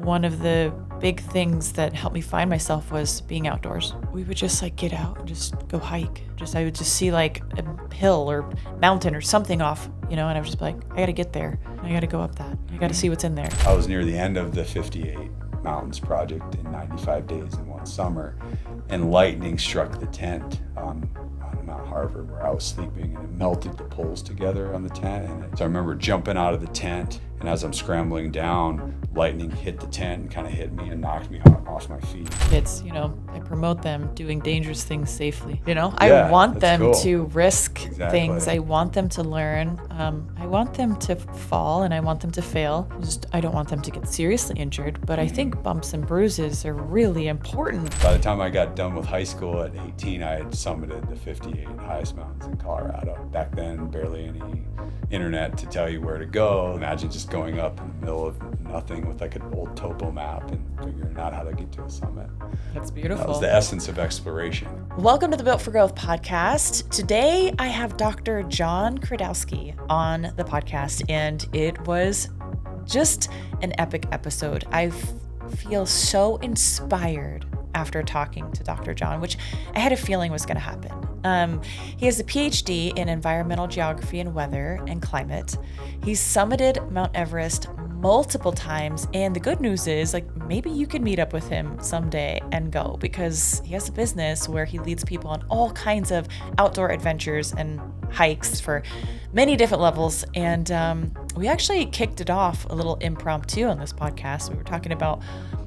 one of the big things that helped me find myself was being outdoors. We would just like get out and just go hike. I would just see like a hill or mountain or something off, and I would just be like, I got to get there. I got to go up that. I got to see what's in there. I was near the end of the 58 Mountains project in 95 days in one summer, and lightning struck the tent on Mount Harvard where I was sleeping, and it melted the poles together on the tent. So I remember jumping out of the tent, and as I'm scrambling down, lightning hit the tent and kind of hit me and knocked me off my feet. Kids, I promote them doing dangerous things safely. I want them to risk things. I want them to learn. I want them to fall and I want them to fail. I don't want them to get seriously injured, but I think bumps and bruises are really important. By the time I got done with high school at 18, I had summited the 58 highest mountains in Colorado. Back then, barely any internet to tell you where to go. Imagine just going up in the middle of nothing with like an old topo map and figuring out how to get to a summit. That's beautiful. That was the essence of exploration. Welcome to the Built for Growth podcast. Today I have Dr. Jon Kedrowski on the podcast, and it was just an epic episode. I feel so inspired after talking to Dr. Jon, which I had a feeling was going to happen. He has a Ph.D. in environmental geography and weather and climate. He's summited Mount Everest multiple times, and the good news is, maybe you can meet up with him someday and go, because he has a business where he leads people on all kinds of outdoor adventures and hikes for many different levels. And we actually kicked it off a little impromptu on this podcast. We were talking about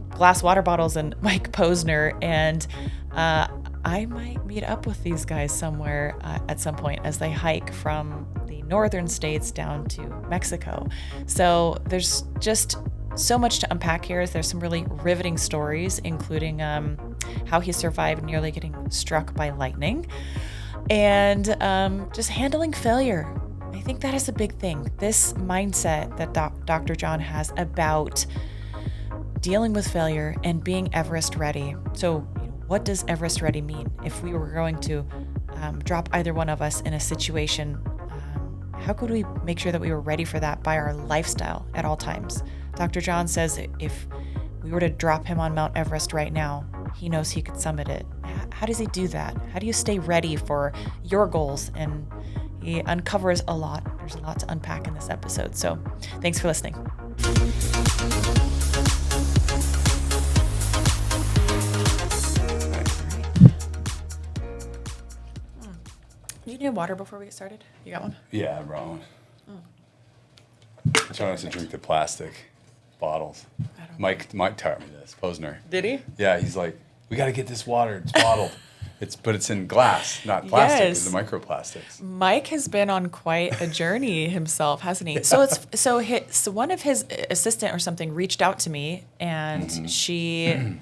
glass water bottles and Mike Posner, and I might meet up with these guys somewhere at some point as they hike from the northern states down to Mexico. So there's just so much to unpack here. There's some really riveting stories, including how he survived nearly getting struck by lightning, and just handling failure. I think that is a big thing. This mindset that Dr. Jon has about dealing with failure and being Everest ready. So what does Everest ready mean? If we were going to drop either one of us in a situation, how could we make sure that we were ready for that by our lifestyle at all times? Dr. Jon says if we were to drop him on Mount Everest right now, he knows he could summit it. How does he do that? How do you stay ready for your goals? And he uncovers a lot. There's a lot to unpack in this episode. So thanks for listening. You need water before we get started? You got one? Yeah, I brought one. Trying not to drink the plastic bottles. Mike taught me this, Posner. Did he? Yeah, he's like, we got to get this water. It's bottled. But it's in glass, not plastic. Yes. It's the microplastics. Mike has been on quite a journey himself, hasn't he? Yeah. So one of his assistant or something reached out to me, and she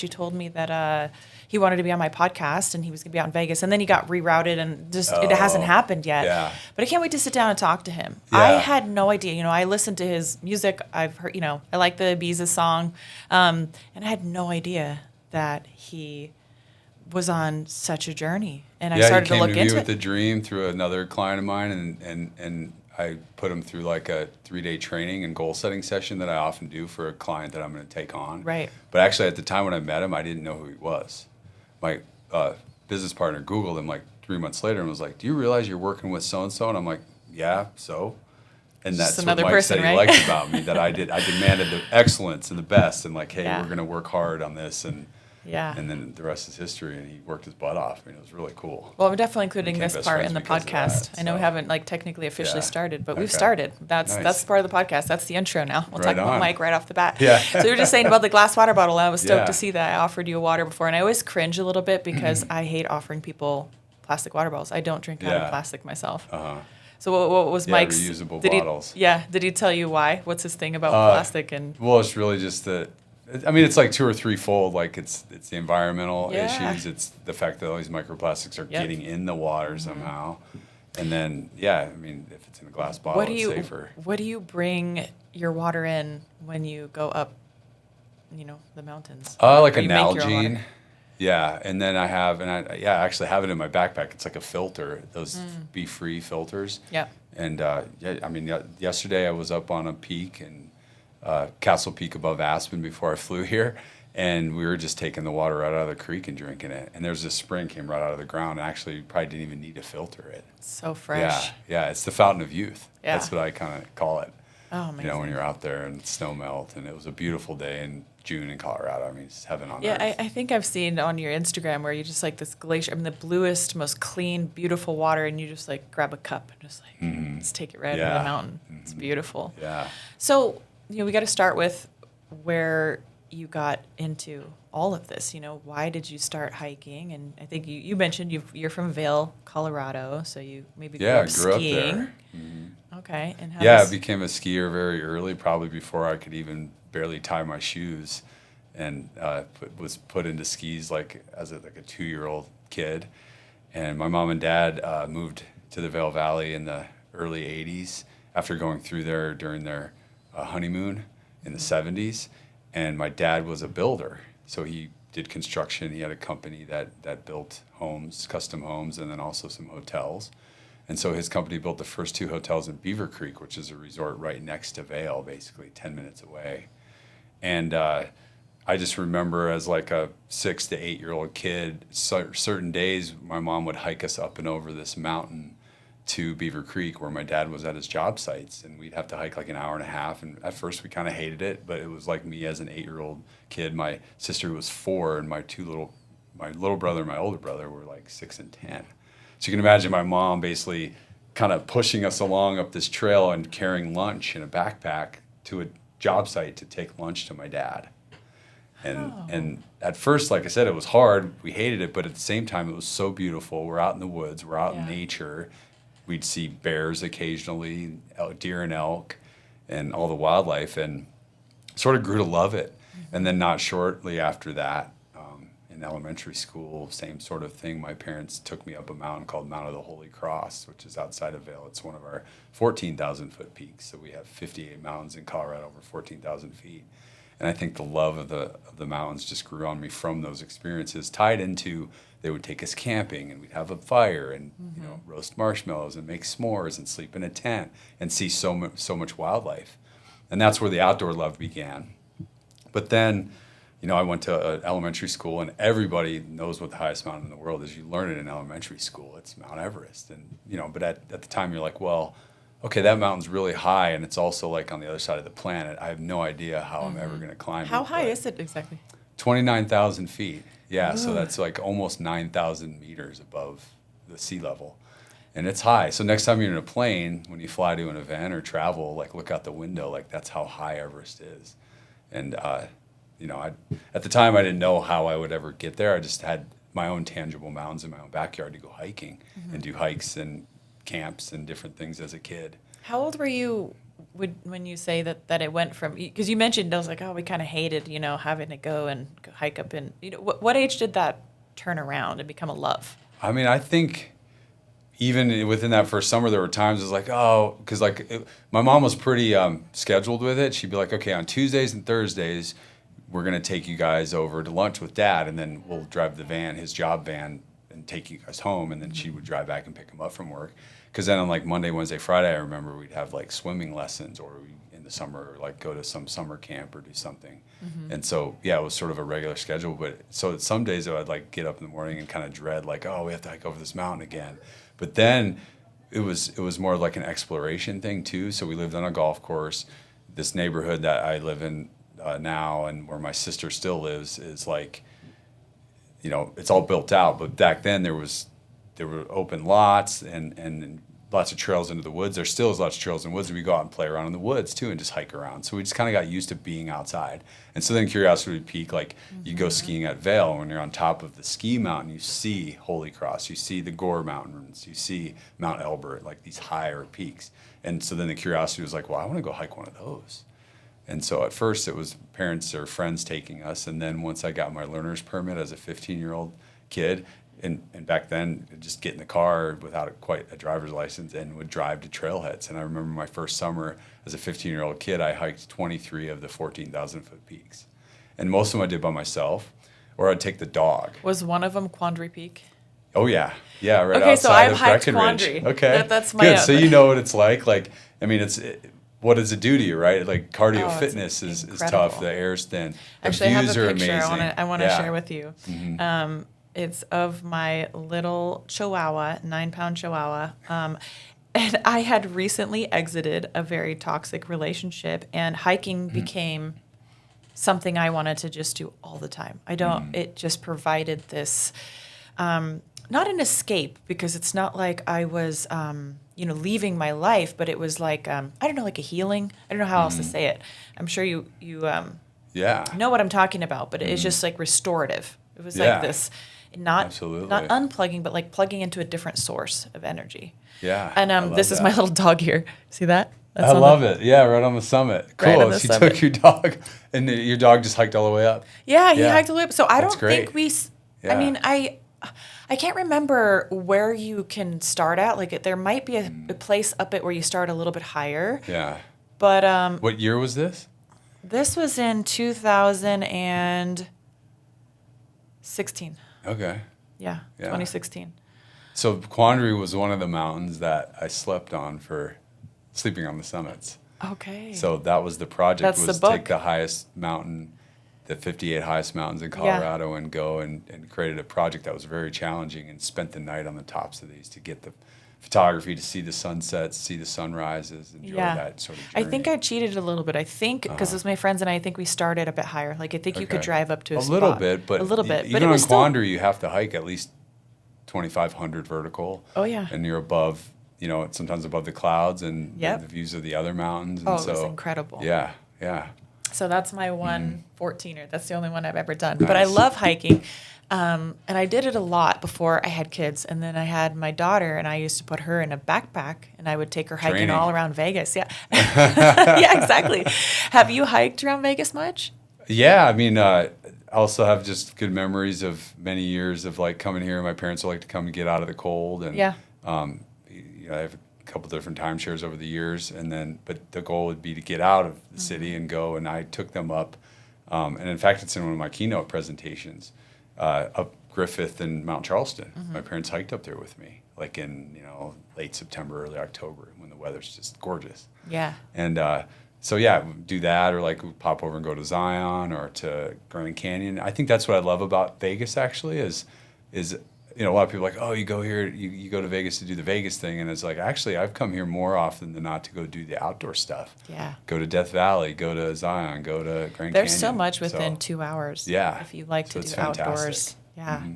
told me that he wanted to be on my podcast, and he was going to be out in Vegas, and then he got rerouted, and it hasn't happened yet. Yeah. But I can't wait to sit down and talk to him. Yeah. I had no idea. I listened to his music. I've heard, I like the Ibiza song, and I had no idea that he was on such a journey. And I started to look into it. He came to me with a dream through another client of mine, and I put him through like a 3-day training and goal setting session that I often do for a client that I'm going to take on. Right. But actually, at the time when I met him, I didn't know who he was. My business partner Googled him like 3 months later and was like, "Do you realize you're working with so-and-so?" And I'm like, "Yeah, so?" And that's what Mike said he liked about me, that I demanded the excellence and the best, and like, hey, we're going to work hard on this. And then the rest is history, and he worked his butt off. I mean, it was really cool. Well, we're definitely including this part in the podcast. I know we haven't technically officially started, but we've started. That's part of the podcast. That's the intro now. We'll talk about Mike right off the bat. Yeah. So you were just saying about the glass water bottle. I was stoked to see that. I offered you a water before, and I always cringe a little bit because I hate offering people plastic water bottles. I don't drink out of plastic myself. So what was Mike's reusable bottles? Did he tell you why? What's his thing about plastic? And well, it's really just that. I mean, it's like 2 or 3 fold. Like it's the environmental issues. It's the fact that all these microplastics are getting in the water somehow. And then, I mean, if it's in a glass bottle, it's safer. What do you bring your water in when you go up, the mountains? Like a Nalgene. Yeah, and then I actually have it in my backpack. It's like a filter, those Be Free filters. Yeah. And I mean, yesterday I was up on a peak and Castle Peak above Aspen before I flew here. And we were just taking the water right out of the creek and drinking it. And there's this spring came right out of the ground. And actually, you probably didn't even need to filter it. So fresh. Yeah. It's the fountain of youth. Yeah. That's what I kind of call it. Oh, amazing. You know, when you're out there and snow melt. And it was a beautiful day in June in Colorado. I mean, it's heaven on earth. Yeah, I think I've seen on your Instagram where you just like this glacier, I mean, the bluest, most clean, beautiful water. And you just like grab a cup and just like, let's take it right out of the mountain. It's beautiful. Yeah. So, we got to start with where you got into all of this. Why did you start hiking? And I think you mentioned you're from Vail, Colorado, so you maybe grew up skiing. Up there. Mm-hmm. Okay. And I became a skier very early, probably before I could even barely tie my shoes, and was put into skis as a 2-year-old kid. And my mom and dad moved to the Vail Valley in the early 80s after going through there during their honeymoon in the 70s. And my dad was a builder, so he did construction. He had a company that built homes, custom homes, and then also some hotels. And so his company built the first 2 hotels in Beaver Creek, which is a resort right next to Vail, basically 10 minutes away. And I just remember as like a 6 to 8-year-old kid, certain days my mom would hike us up and over this mountain to Beaver Creek where my dad was at his job sites, and we'd have to hike like an hour and a half. And at first we kind of hated it, but it was like me as an 8-year-old kid. My sister was 4, and my little brother and my older brother were like 6 and 10. So you can imagine my mom basically kind of pushing us along up this trail and carrying lunch in a backpack to a job site to take lunch to my dad. And at first, like I said, it was hard. We hated it, but at the same time, it was so beautiful. We're out in the woods. We're out in nature. We'd see bears occasionally, deer and elk, and all the wildlife, and sort of grew to love it. Mm-hmm. And then not shortly after that, in elementary school, same sort of thing. My parents took me up a mountain called Mount of the Holy Cross, which is outside of Vail. It's one of our 14,000-foot peaks. So we have 58 mountains in Colorado over 14,000 feet. And I think the love of the mountains just grew on me from those experiences, tied into they would take us camping, and we'd have a fire and roast marshmallows and make s'mores and sleep in a tent and see so much wildlife. And that's where the outdoor love began. But then, I went to elementary school, and everybody knows what the highest mountain in the world is. You learn it in elementary school. It's Mount Everest. And, but at the time you're like, well, okay, that mountain's really high, and it's also like on the other side of the planet. I have no idea how I'm ever going to climb it. How high is it exactly? 29,000 feet. Yeah, so that's like almost 9,000 meters above the sea level. And it's high. So next time you're in a plane, when you fly to an event or travel, look out the window, that's how high Everest is. And, at the time I didn't know how I would ever get there. I just had my own tangible mountains in my own backyard to go hiking and do hikes and camps and different things as a kid. How old were you when you say that it went from, because you mentioned, I was like, we kind of hated, having to go and hike up in, what age did that turn around and become a love? I mean, I think even within that first summer, there were times it was like, because my mom was pretty scheduled with it. She'd be like, okay, on Tuesdays and Thursdays, we're going to take you guys over to lunch with Dad, and then we'll drive the van, his job van, and take you guys home, and then she would drive back and pick him up from work. Because then on Monday, Wednesday, Friday, I remember we'd have swimming lessons, or in the summer, go to some summer camp or do something. Mm-hmm. And so, it was sort of a regular schedule. But so some days I'd get up in the morning and kind of dread, we have to hike over this mountain again. But then it was more like an exploration thing too. So we lived on a golf course. This neighborhood that I live in now, and where my sister still lives, is it's all built out. But back then there were open lots and lots of trails into the woods. There still is lots of trails in the woods, and we go out and play around in the woods too and just hike around. So we just kind of got used to being outside. And so then curiosity would peak, you go skiing at Vail, when you're on top of the ski mountain, you see Holy Cross, you see the Gore Mountains, you see Mount Elbert, these higher peaks. And so then the curiosity was I want to go hike one of those. And so at first it was parents or friends taking us, and then once I got my learner's permit as a 15-year-old kid, and back then just get in the car without quite a driver's license and would drive to trailheads. And I remember my first summer as a 15-year-old kid, I hiked 23 of the 14,000-foot peaks. And most of them I did by myself, or I'd take the dog. Was one of them Quandary Peak? Oh, yeah. Yeah, right okay, outside so I've hiked Breckenridge. Quandary. Okay, that's my good. So you know what it's like. what does it do to you, right? Like cardio fitness is tough. The air's thin. The Actually, views I have are a picture amazing. I want to share with you. Mm-hmm. It's of my little Chihuahua, 9-pound Chihuahua. And I had recently exited a very toxic relationship, and hiking became something I wanted to just do all the time. It just provided this, not an escape, because it's not like I was, leaving my life, but it was like, I don't know, like a healing. I don't know how else to say it. I'm sure you know what I'm talking about, but it's just like restorative. It was like this, not unplugging, but like plugging into a different source of energy. Yeah. And this is my little dog here. See that? I love it. Yeah, right on the summit. Cool. So you took your dog, and your dog just hiked all the way up. Yeah, he hiked all the way up. So I don't think I mean, I can't remember where you can start at. Like, there might be a place up it where you start a little bit higher. Yeah. But what year was this? This was in 2016. Okay. Yeah, 2016. So Quandary was one of the mountains that I slept on for sleeping on the summits. Okay. So that was the project. That's was the book. Take the highest mountain, the 58 highest mountains in Colorado, and go and created a project that was very challenging, and spent the night on the tops of these to get the photography, to see the sunsets, see the sunrises, enjoy that sort of journey. I think I cheated a little bit. I think because it was my friends and I think we started a bit higher. Like, I think you could drive up to a little bit, but even on Quandary, you have to hike at least 2,500 vertical. Oh yeah. And you're above, sometimes above the clouds and the views of the other mountains. And it was incredible. Yeah, yeah. So that's my 114er. That's the only one I've ever done. Nice. But I love hiking. And I did it a lot before I had kids. And then I had my daughter, and I used to put her in a backpack, and I would take her hiking all around Vegas. Yeah. Yeah, exactly. Have you hiked around Vegas much? Yeah, I mean, I also have just good memories of many years of like coming here. My parents would like to come and get out of the cold. And I have a couple different timeshares over the years, but the goal would be to get out of the city and go. And I took them up, and in fact, it's in one of my keynote presentations, up Griffith and Mount Charleston. My parents hiked up there with me, like in late September, early October, when the weather's just gorgeous. Yeah. And so yeah, do that, or like pop over and go to Zion or to Grand Canyon. I think that's what I love about Vegas actually is a lot of people are like, oh, you go here, you go to Vegas to do the Vegas thing, and it's like, actually, I've come here more often than not to go do the outdoor stuff. Yeah. Go to Death Valley, go to Zion, go to Grand Canyon. There's so much within 2 hours. Yeah. If you like to do outdoors. Yeah. Mm-hmm.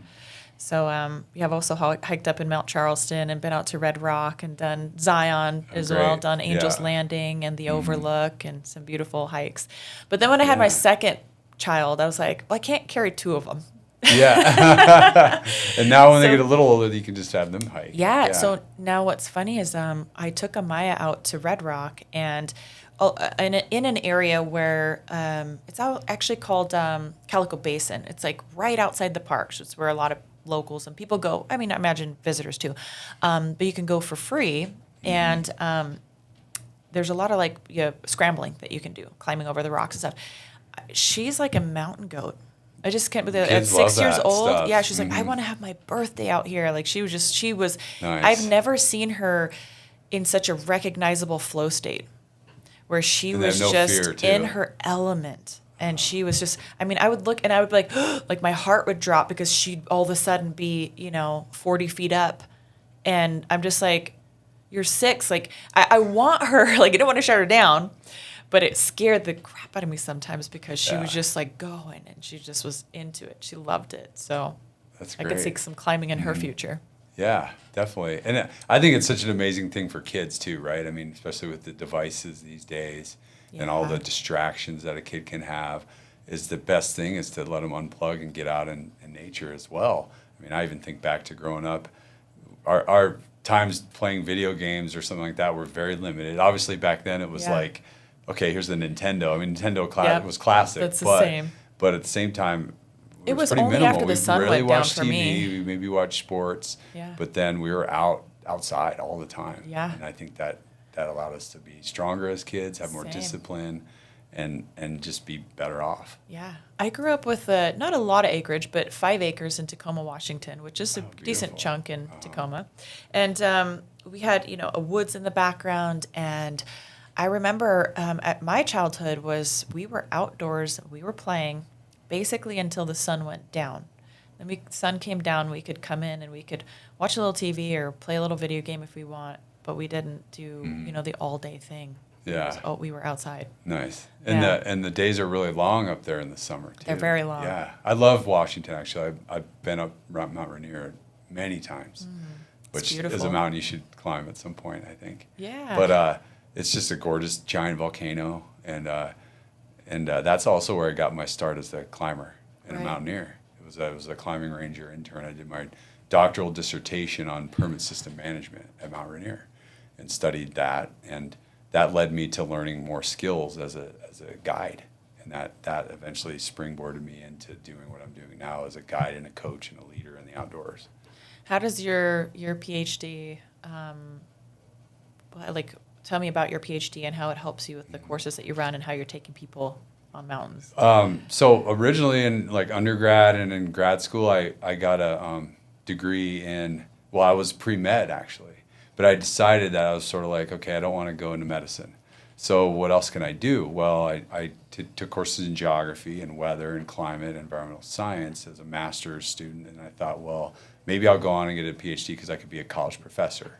So I've also hiked up in Mount Charleston and been out to Red Rock and done Zion as well, done Angel's Landing and the Overlook and some beautiful hikes. But then when I had my second child, I was like, well, I can't carry 2 of them. Yeah. And now when they get a little older, you can just have them hike. Yeah. So now what's funny is I took Amaya out to Red Rock, and in an area where it's actually called Calico Basin. It's like right outside the park. So it's where a lot of locals and people go. I mean, I imagine visitors too. But you can go for free. And there's a lot of like scrambling that you can do, climbing over the rocks and stuff. She's like a mountain goat. I just can't believe it. At 6 years old, stuff. She's like, I want to have my birthday out here. Like she was nice. I've never seen her in such a recognizable flow state where she was just in her element. And she was just, I mean, I would look and I would be like, like my heart would drop because she'd all of a sudden be, 40 feet up. And I'm just like, you're 6. Like, I want her, like, I don't want to shut her down. But it scared the crap out of me sometimes because she was just like going and she just was into it. She loved it. So that's great. I could see some climbing in her future. Yeah, definitely. And I think it's such an amazing thing for kids too, right? I mean, especially with the devices these days and all the distractions that a kid can have, is the best thing is to let them unplug and get out in nature as well. I mean, I even think back to growing up, our times playing video games or something like that were very limited. Obviously back then it was like, okay, here's the Nintendo. I mean, Nintendo was classic. That's the same. But at the same time, it was pretty only minimal. after the sun went down for TV, me. We maybe watched sports. Yeah. But then we were outside all the time. Yeah. And I think that allowed us to be stronger as kids, have more discipline, and just be better off. Yeah. I grew up with not a lot of acreage, but 5 acres in Tacoma, Washington, which is a decent chunk in Tacoma. And we had, a woods in the background, and I remember at my childhood was we were outdoors, we were playing basically until the sun went down. Then the sun came down, we could come in and we could watch a little TV or play a little video game if we want, but we didn't do, the all day thing. Yeah. We were outside. Nice. And the days are really long up there in the summer too. They're very long. Yeah. I love Washington actually. I've been up Mount Rainier many times, which is a mountain you should climb at some point, I think. Yeah. But it's just a gorgeous giant volcano, and that's also where I got my start as a climber and a mountaineer. I was a climbing ranger intern. I did my doctoral dissertation on permit system management at Mount Rainier, and studied that, and that led me to learning more skills as a guide, and that eventually springboarded me into doing what I'm doing now as a guide and a coach and a leader in the outdoors. How does your PhD, tell me about your PhD and how it helps you with the courses that you run and how you're taking people on mountains? So originally in undergrad and in grad school, I got a degree I was pre-med actually, but I decided that I was sort of like, okay, I don't want to go into medicine. So what else can I do? Well, I took courses in geography and weather and climate and environmental science as a master's student, and I thought, well, maybe I'll go on and get a PhD because I could be a college professor.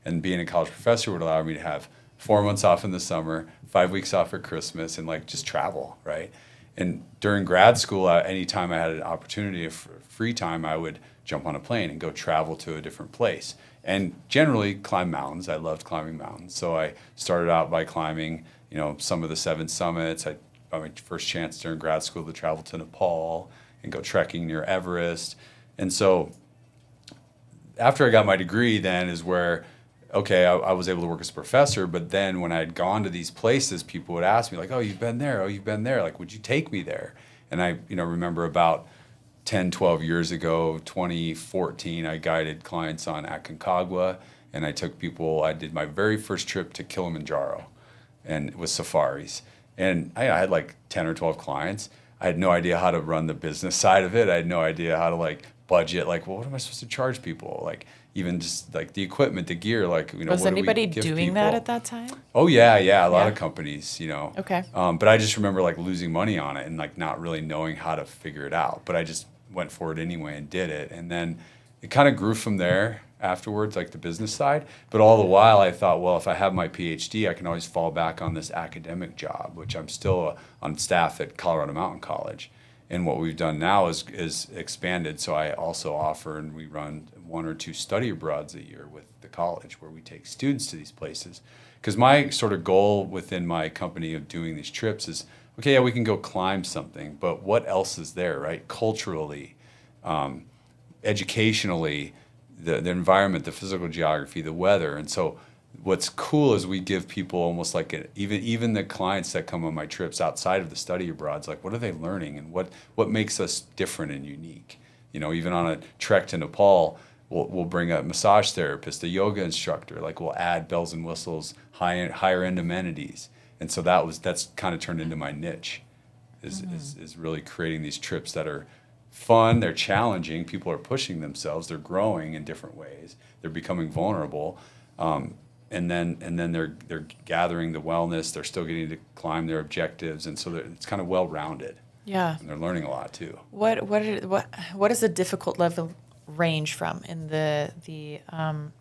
And being a college professor would allow me to have 4 months off in the summer, 5 weeks off for Christmas, and just travel, right? And during grad school, anytime I had an opportunity for free time, I would jump on a plane and go travel to a different place. And generally climb mountains. I loved climbing mountains. So I started out by climbing, some of the 7 summits. I got my first chance during grad school to travel to Nepal and go trekking near Everest. And so after I got my degree then is where, okay, I was able to work as a professor, but then when I had gone to these places, people would ask me oh, you've been there, would you take me there? And I, remember about 10, 12 years ago, 2014, I guided clients on Aconcagua, and I did my very first trip to Kilimanjaro, and it was safaris. And I had 10 or 12 clients. I had no idea how to run the business side of it. I had no idea how to budget, what am I supposed to charge people? Even just the equipment, the gear, Was anybody doing that at that time? Oh yeah, a lot of companies, Okay. But I just remember losing money on it and not really knowing how to figure it out. But I just went for it anyway and did it. And then it kind of grew from there afterwards, the business side. But all the while I thought, well, if I have my PhD, I can always fall back on this academic job, which I'm still on staff at Colorado Mountain College. And what we've done now is expanded. So I also offer, and we run 1 or 2 study abroads a year with the college where we take students to these places. Because my sort of goal within my company of doing these trips is, okay, yeah, we can go climb something, but what else is there, right? Culturally, educationally, the environment, the physical geography, the weather. And so what's cool is we give people almost even the clients that come on my trips outside of the study abroads, what are they learning and what makes us different and unique? Even on a trek to Nepal, we'll bring a massage therapist, a yoga instructor, we'll add bells and whistles, higher end amenities. And so that's kind of turned into my niche, is really creating these trips that are fun, they're challenging, people are pushing themselves, they're growing in different ways, they're becoming vulnerable. And then they're gathering the wellness. They're still getting to climb their objectives, and so it's kind of well-rounded. Yeah, and they're learning a lot too. What is the difficult level range from in the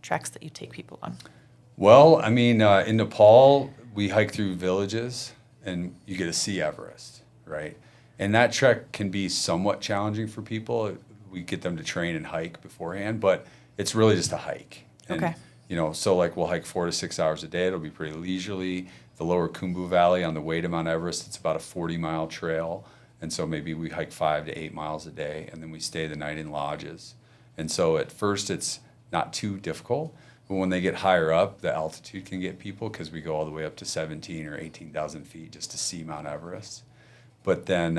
treks that you take people on? Well, I mean, in Nepal, we hike through villages, and you get to see Everest, right? And that trek can be somewhat challenging for people. We get them to train and hike beforehand, but it's really just a hike. And, okay. So we'll hike 4 to 6 hours a day. It'll be pretty leisurely. The lower Khumbu Valley on the way to Mount Everest, it's about a 40-mile trail. And so maybe we hike 5 to 8 miles a day, and then we stay the night in lodges. And so at first it's not too difficult, but when they get higher up, the altitude can get people because we go all the way up to 17 or 18,000 feet just to see Mount Everest. But then,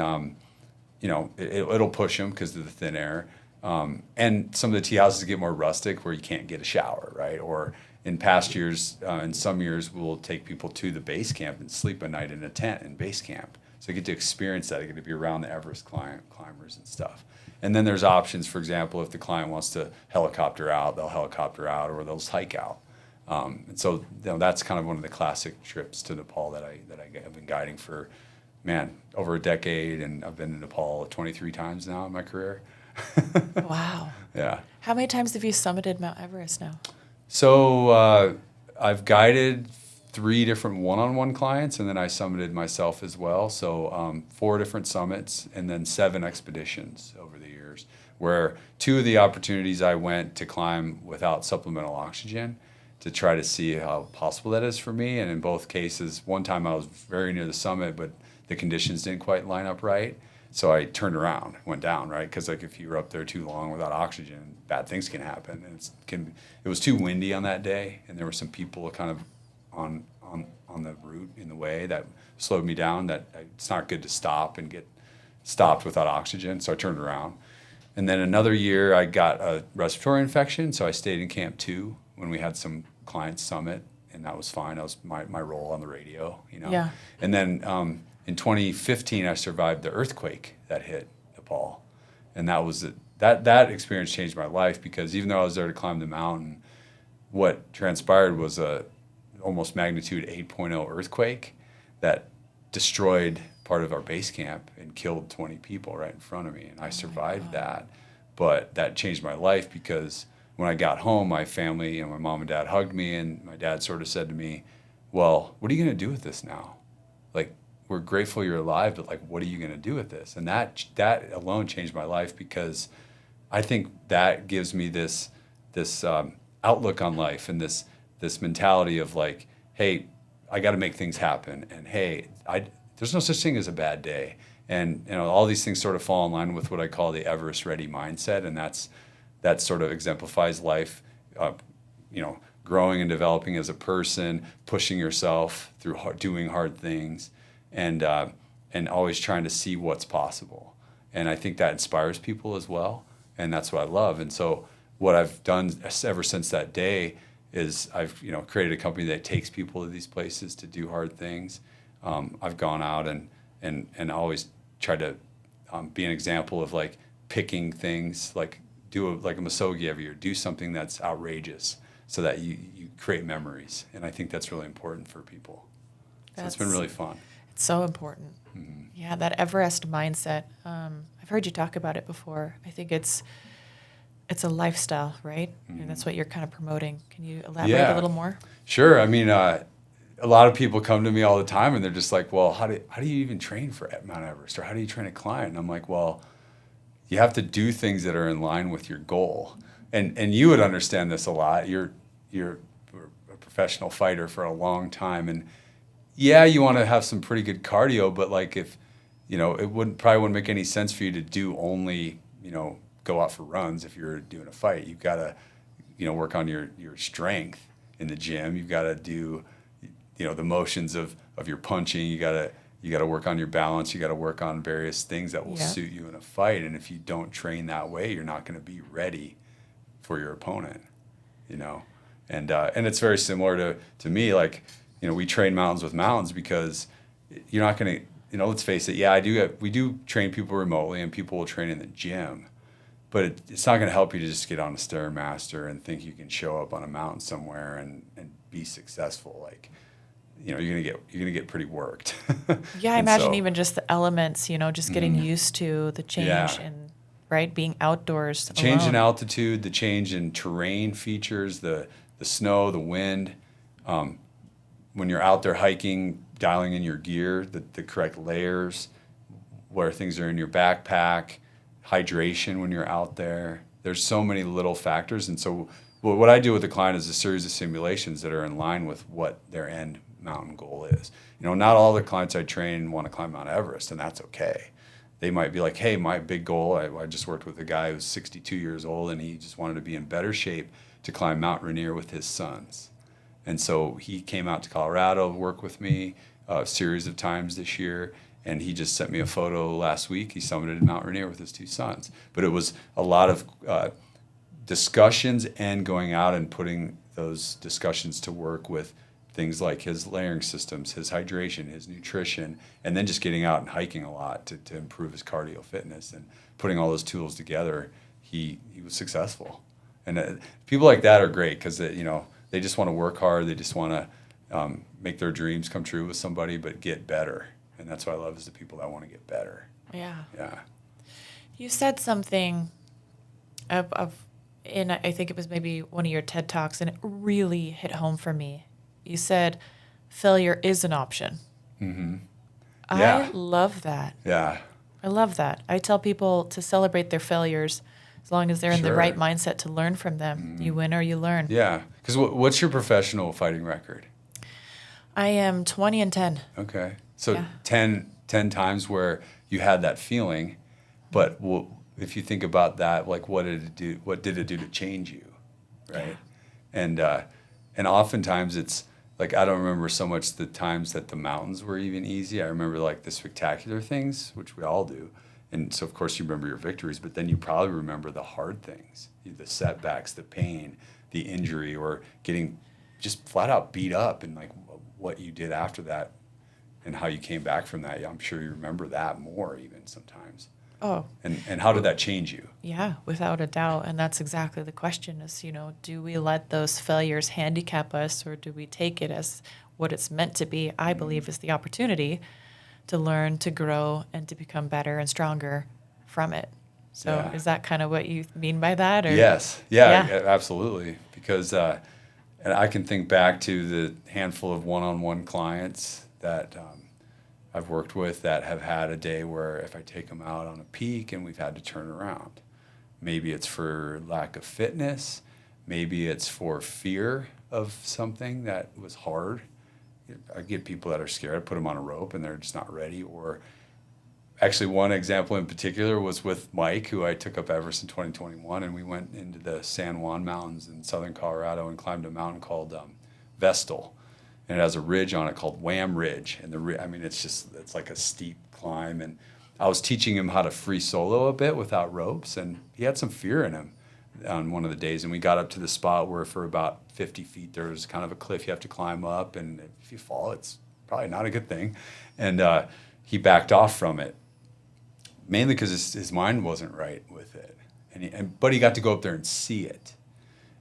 it'll push them because of the thin air. And some of the tea houses get more rustic where you can't get a shower, right? Or in past years, in some years, we'll take people to the base camp and sleep a night in a tent in base camp. So you get to experience that. You get to be around the Everest climbers and stuff. And then there's options, for example, if the client wants to helicopter out, they'll helicopter out or they'll just hike out. And so that's kind of one of the classic trips to Nepal that I've been guiding for, over a decade, and I've been to Nepal 23 times now in my career. Wow. Yeah. How many times have you summited Mount Everest now? So I've guided 3 different one-on-one clients, and then I summited myself as well. So 4 different summits, and then 7 expeditions over the years, where 2 of the opportunities I went to climb without supplemental oxygen to try to see how possible that is for me. And in both cases, one time I was very near the summit, but the conditions didn't quite line up right. So I turned around, went down, right? Because like if you're up there too long without oxygen, bad things can happen. And it was too windy on that day, and there were some people kind of on the route in the way that slowed me down. That it's not good to stop and get stopped without oxygen. So I turned around. And then another year I got a respiratory infection, so I stayed in Camp 2 when we had some clients summit, and that was fine. That was my role on the radio, Yeah. And then in 2015, I survived the earthquake that hit Nepal, and that experience changed my life, because even though I was there to climb the mountain, what transpired was a almost magnitude 8.0 earthquake that destroyed part of our base camp and killed 20 people right in front of me, and I survived that. But that changed my life, because when I got home, my family and my mom and dad hugged me, and my dad sort of said to me, well, what are you going to do with this now? Like, we're grateful you're alive, but like, what are you going to do with this? And that alone changed my life, because I think that gives me this outlook on life, and this mentality of like, hey, I got to make things happen, and hey, there's no such thing as a bad day, and all these things sort of fall in line with what I call the Everest ready mindset, and that sort of exemplifies life, growing and developing as a person, pushing yourself through doing hard things, and always trying to see what's possible. And I think that inspires people as well, and that's what I love. And so what I've done ever since that day is I've created a company that takes people to these places to do hard things. I've gone out and always tried to be an example of like picking things, like do a Misogi every year, do something that's outrageous so that you create memories. And I think that's really important for people. So it's been really fun. It's so important. Mm-hmm. Yeah, that Everest mindset. I've heard you talk about it before. I think it's a lifestyle, right? Mm-hmm. And that's what you're kind of promoting. Can you elaborate a little more? Sure. I mean, a lot of people come to me all the time, and they're just like, well, how do you even train for Mount Everest, or how do you train to climb? And I'm like, well, you have to do things that are in line with your goal. And you would understand this a lot. You're a professional fighter for a long time, and yeah, you want to have some pretty good cardio, but like if it probably wouldn't make any sense for you to do only go out for runs if you're doing a fight. You've got to work on your strength in the gym. You've got to do the motions of your punching. You got to work on your balance. You got to work on various things that will suit you in a fight. And if you don't train that way, you're not going to be ready for your opponent. And it's very similar to me. Like we train mountains with mountains, because you're not going to let's face it. We do train people remotely, and people will train in the gym. But it's not going to help you to just get on a Stairmaster and think you can show up on a mountain somewhere and be successful. Like, you're gonna get pretty worked. Yeah, I imagine even just the elements. Just getting used to the change and being outdoors. The change in altitude, the change in terrain features, the snow, the wind. When you're out there hiking, dialing in your gear, the correct layers, where things are in your backpack. Hydration when you're out there. There's so many little factors. And so what I do with the client is a series of simulations that are in line with what their end mountain goal is. Not all the clients I train want to climb Mount Everest, and that's okay. They might be like, hey, my big goal, I just worked with a guy who's 62 years old, and he just wanted to be in better shape to climb Mount Rainier with his sons. And so he came out to Colorado to work with me a series of times this year. And he just sent me a photo last week. He summited Mount Rainier with his 2 sons. But it was a lot of discussions and going out and putting those discussions to work with things like his layering systems, his hydration, his nutrition, and then just getting out and hiking a lot to improve his cardio fitness. And putting all those tools together, he was successful. And people like that are great, because they They just want to work hard. They just want to make their dreams come true with somebody, but get better. And that's what I love is the people that want to get better. Yeah. Yeah. You said something and I think it was maybe one of your TED Talks, and it really hit home for me. You said failure is an option. Mm-hmm. Yeah. I love that. Yeah. I love that. I tell people to celebrate their failures as long as they're in the right mindset to learn from them. Mm-hmm. You win or you learn. Yeah. Because what's your professional fighting record? I am 20-10. Okay. So 10 times where you had that feeling, but if you think about that, like what did it do? What did it do to change you, right? Yeah. And oftentimes it's like I don't remember so much the times that the mountains were even easy. I remember like the spectacular things, which we all do, and so of course you remember your victories, but then you probably remember the hard things, the setbacks, the pain, the injury, or getting just flat out beat up, and like what you did after that, and how you came back from that. I'm sure you remember that more even sometimes. Oh. And how did that change you? Yeah, without a doubt. And that's exactly the question is, do we let those failures handicap us, or do we take it as what it's meant to be? I believe is the opportunity to learn, to grow, and to become better and stronger from it. So is that kind of what you mean by that? Or? Yes. Yeah, absolutely. Because and I can think back to the handful of one-on-one clients that I've worked with that have had a day where if I take them out on a peak and we've had to turn around, maybe it's for lack of fitness, maybe it's for fear of something that was hard. I get people that are scared, I put them on a rope and they're just not ready. Or actually one example in particular was with Mike, who I took up Everest in 2021, and we went into the San Juan Mountains in southern Colorado and climbed a mountain called Vestal. And it has a ridge on it called Wham Ridge. And it's like a steep climb. And I was teaching him how to free solo a bit without ropes. And he had some fear in him on one of the days. And we got up to the spot where for about 50 feet, there's kind of a cliff you have to climb up. And if you fall, it's probably not a good thing. And he backed off from it, mainly because his mind wasn't right with it. But he got to go up there and see it.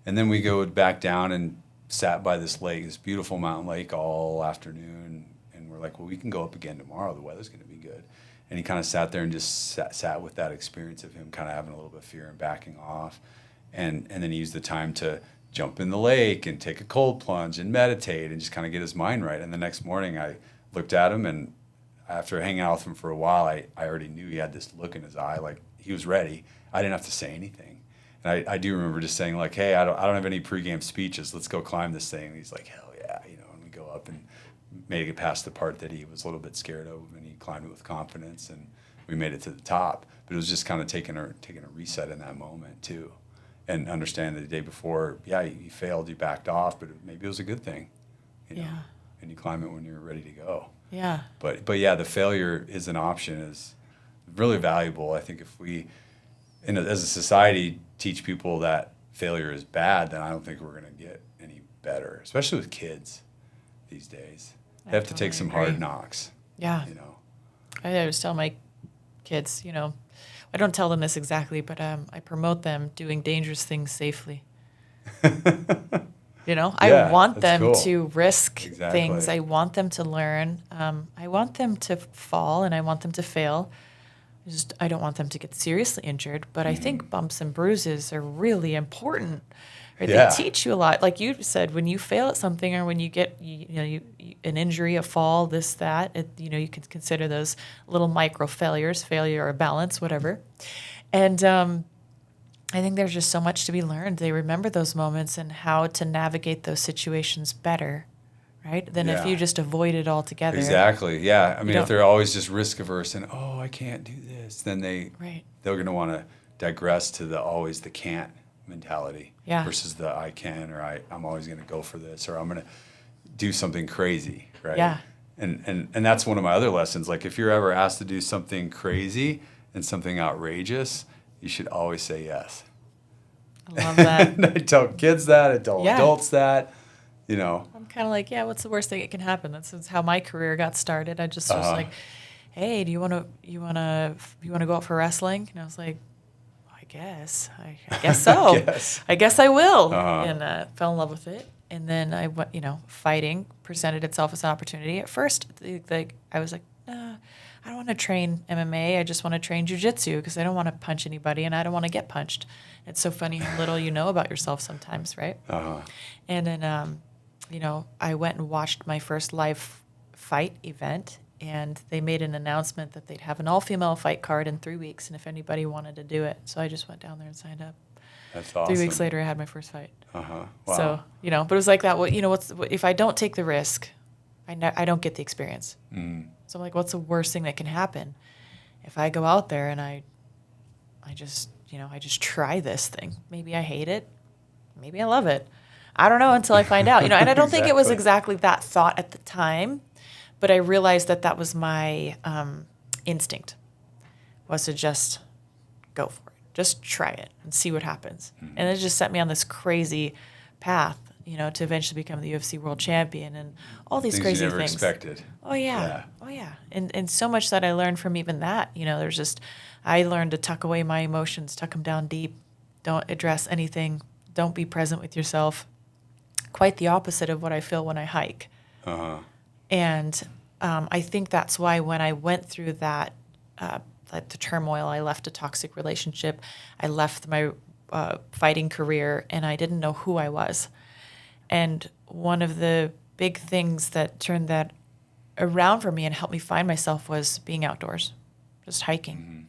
And then we go back down and sat by this lake, this beautiful mountain lake, all afternoon, and we're like, well, we can go up again tomorrow. The weather's going to be good. And he kind of sat there and just sat with that experience of him kind of having a little bit of fear and backing off, and then he used the time to jump in the lake and take a cold plunge and meditate and just kind of get his mind right. And the next morning, I looked at him, and after hanging out with him for a while, I already knew he had this look in his eye, like he was ready. I didn't have to say anything. And I do remember just saying like, hey, I don't have any pregame speeches. Let's go climb this thing. And he's like, hell yeah, and we go up and made it past the part that he was a little bit scared of, and he climbed it with confidence, and we made it to the top. But it was just kind of taking a reset in that moment too, and understanding that the day before, you failed, you backed off, but maybe it was a good thing, know, and you climb it when you're ready to go. Yeah. But yeah, the failure is an option is really valuable. I think if we, as a society, teach people that failure is bad, then I don't think we're going to get any better, especially with kids these days. They have to take some hard knocks. Yeah. I always tell my kids, I don't tell them this exactly, but I promote them doing dangerous things safely. I want them to risk things. I want them to learn. I want them to fall and I want them to fail. I don't want them to get seriously injured, but I think bumps and bruises are really important. Right? Yeah. They teach you a lot. Like you said, when you fail at something or when you get an injury, a fall, this, that, you can consider those little micro failures, failure or balance, whatever. And I think there's just so much to be learned. They remember those moments and how to navigate those situations better. Right? Than if you just avoid it altogether. Exactly. Yeah. I mean, if they're always just risk averse and I can't do this, then they're going to want to digress to always the can't mentality versus the I can, or I'm always going to go for this, or I'm going to do something crazy. Right. Yeah. And that's one of my other lessons. Like if you're ever asked to do something crazy and something outrageous, you should always say yes. I love that. And I tell kids that. I tell adults that. I'm kind of like, what's the worst thing that can happen? That's how my career got started. I just was like, hey, do you want to go out for wrestling? And I was like, guess. I guess so. I guess I will. Uh-huh. And fell in love with it. And then I went, fighting presented itself as an opportunity. At first, I was like, I don't want to train MMA. I just want to train jiu-jitsu because I don't want to punch anybody and I don't want to get punched. It's so funny how little you know about yourself sometimes, right? Uh-huh. And then, I went and watched my first live fight event, and they made an announcement that they'd have an all-female fight card in 3 weeks, and if anybody wanted to do it. So I just went down there and signed up. That's awesome. 3 weeks later, I had my first fight. Uh-huh. Wow. So, but it was like that. If I don't take the risk, I don't get the experience. Mm. So I'm like, what's the worst thing that can happen if I go out there and I just try this thing? Maybe I hate it. Maybe I love it. I don't know until I find out, and I don't think it was exactly that thought at the time, but I realized that was my instinct, was to just go for it. Just try it and see what happens. Mm-hmm. And it just set me on this crazy path, to eventually become the UFC world champion and all these things crazy you never things. expected. Oh yeah. And so much that I learned from even that, I learned to tuck away my emotions, tuck them down deep. Don't address anything. Don't be present with yourself. Quite the opposite of what I feel when I hike. Uh-huh. And I think that's why when I went through that, the turmoil, I left a toxic relationship, I left my fighting career, and I didn't know who I was. And one of the big things that turned that around for me and helped me find myself was being outdoors, just hiking. Mm-hmm.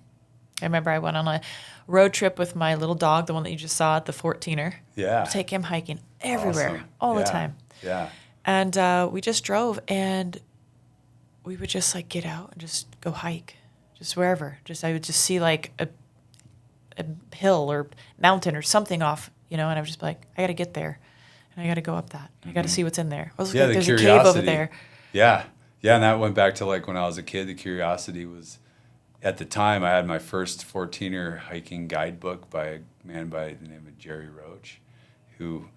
I remember I went on a road trip with my little dog, the one that you just saw, the 14er. Yeah. Take him hiking everywhere, all the time. Yeah. And we just drove, and we would just get out and just go hike, just wherever. I would just see a hill or mountain or something off, and I would just be like, I got to get there, and I got to go up that. I got to see what's in there. I was like, there's a cave over there. Yeah. Yeah, and that went back to when I was a kid, the curiosity was. At the time, I had my first 14er hiking guidebook by a man by the name of Jerry Roach, who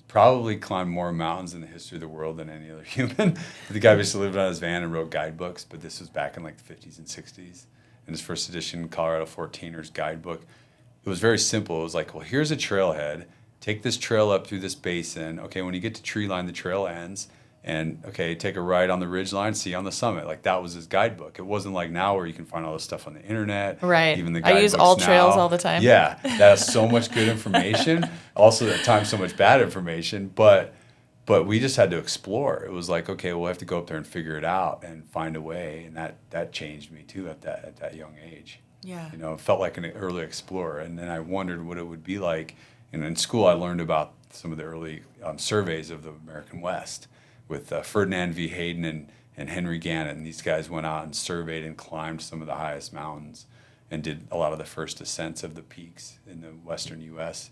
probably climbed more mountains in the history of the world than any other human. The guy basically lived on his van and wrote guidebooks, but this was back in the 50s and 60s. And his first edition, Colorado 14ers guidebook, it was very simple. It was here's a trailhead. Take this trail up through this basin. Okay, when you get to tree line, the trail ends. And, take a ride on the ridge line, see you on the summit. That was his guidebook. It wasn't like now where you can find all this stuff on the internet. Right. Even the guidebooks I use all now. trails all the time. Yeah. That has so much good information. Also, at times, so much bad information. But we just had to explore. It was okay, we'll have to go up there and figure it out and find a way. And that changed me, too, at that young age. Yeah. It felt like an early explorer. And then I wondered what it would be like. And in school, I learned about some of the early surveys of the American West, with Ferdinand V. Hayden and Henry Gannett. And these guys went out and surveyed and climbed some of the highest mountains and did a lot of the first ascents of the peaks in the western U.S.